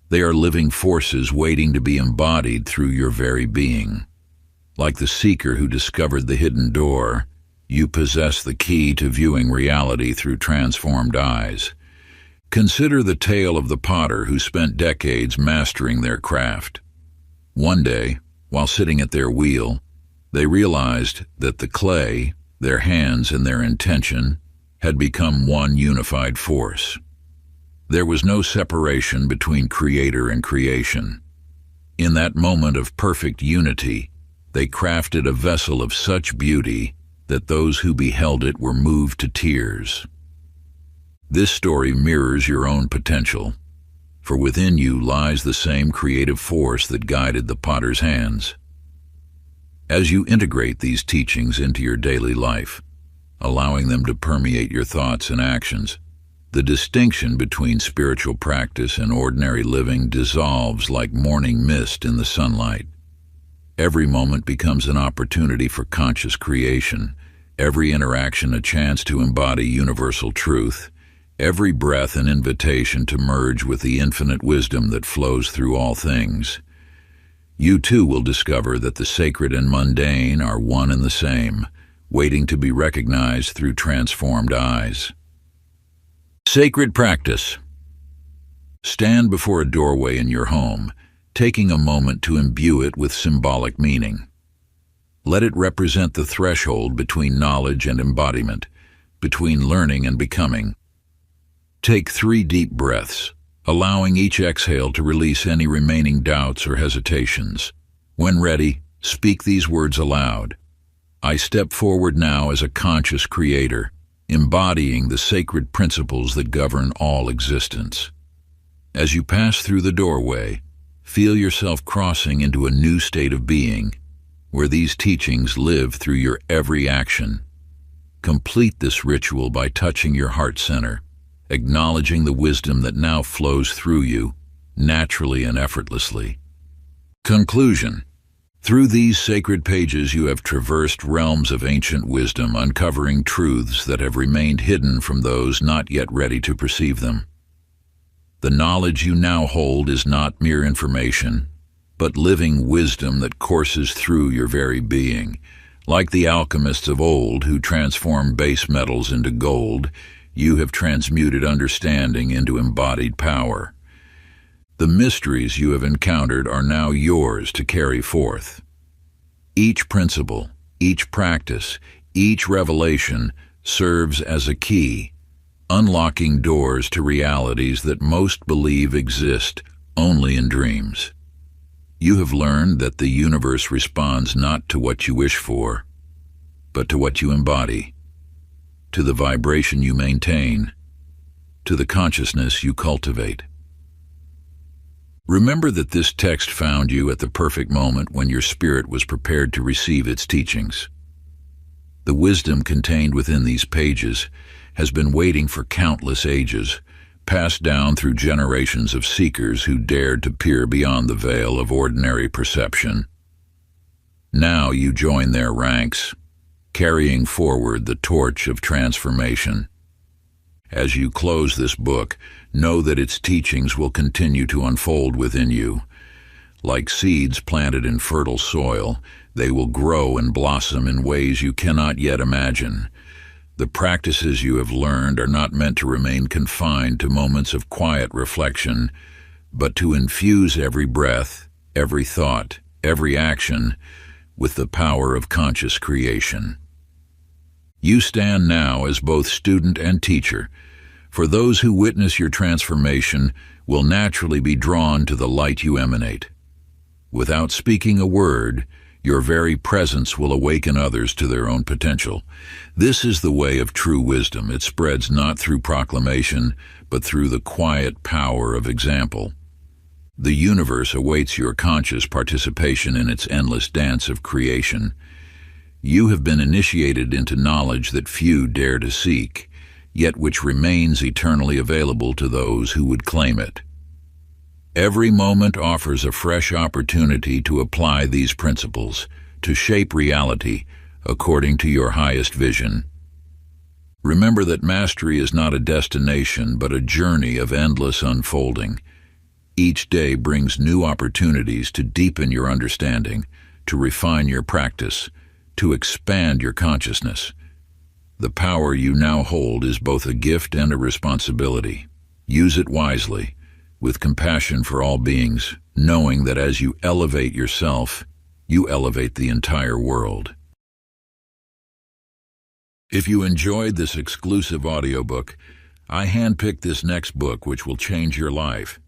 They are living forces waiting to be embodied through your very being. Like the seeker who discovered the hidden door, you possess the key to viewing reality through transformed eyes. Consider the tale of the potter who spent decades mastering their craft. One day, while sitting at their wheel, they realized that the clay, their hands and their intention, had become one unified force. There was no separation between creator and creation. In that moment of perfect unity, they crafted a vessel of such beauty that those who beheld it were moved to tears. This story mirrors your own potential, for within you lies the same creative force that guided the potter's hands. As you integrate these teachings into your daily life, allowing them to permeate your thoughts and actions, the distinction between spiritual practice and ordinary living dissolves like morning mist in the sunlight. Every moment becomes an opportunity for conscious creation, every interaction a chance to embody universal truth, every breath an invitation to merge with the infinite wisdom that flows through all things. You too will discover that the sacred and mundane are one and the same, waiting to be recognized through transformed eyes. Sacred practice. Stand before a doorway in your home, taking a moment to imbue it with symbolic meaning. Let it represent the threshold between knowledge and embodiment, between learning and becoming. Take 3 deep breaths, allowing each exhale to release any remaining doubts or hesitations. When ready, speak these words aloud. I step forward now as a conscious creator, embodying the sacred principles that govern all existence. As you pass through the doorway, feel yourself crossing into a new state of being, where these teachings live through your every action. Complete this ritual by touching your heart center, acknowledging the wisdom that now flows through you, naturally and effortlessly. Conclusion. Through these sacred pages you have traversed realms of ancient wisdom, uncovering truths that have remained hidden from those not yet ready to perceive them. The knowledge you now hold is not mere information, but living wisdom that courses through your very being. Like the alchemists of old who transformed base metals into gold, you have transmuted understanding into embodied power. The mysteries you have encountered are now yours to carry forth. Each principle, each practice, each revelation serves as a key, unlocking doors to realities that most believe exist only in dreams. You have learned that the universe responds not to what you wish for, but to what you embody, to the vibration you maintain, to the consciousness you cultivate. Remember that this text found you at the perfect moment when your spirit was prepared to receive its teachings. The wisdom contained within these pages has been waiting for countless ages, passed down through generations of seekers who dared to peer beyond the veil of ordinary perception. Now you join their ranks, carrying forward the torch of transformation. As you close this book, know that its teachings will continue to unfold within you. Like seeds planted in fertile soil, they will grow and blossom in ways you cannot yet imagine. The practices you have learned are not meant to remain confined to moments of quiet reflection, but to infuse every breath, every thought, every action with the power of conscious creation. You stand now as both student and teacher, for those who witness your transformation will naturally be drawn to the light you emanate. Without speaking a word, your very presence will awaken others to their own potential. This is the way of true wisdom. It spreads not through proclamation, but through the quiet power of example. The universe awaits your conscious participation in its endless dance of creation. You have been initiated into knowledge that few dare to seek, yet which remains eternally available to those who would claim it. Every moment offers a fresh opportunity to apply these principles, to shape reality according to your highest vision. Remember that mastery is not a destination, but a journey of endless unfolding. Each day brings new opportunities to deepen your understanding, to refine your practice, to expand your consciousness. The power you now hold is both a gift and a responsibility. Use it wisely, with compassion for all beings, knowing that as you elevate yourself, you elevate the entire world. If you enjoyed this exclusive audiobook, I handpicked this next book which will change your life.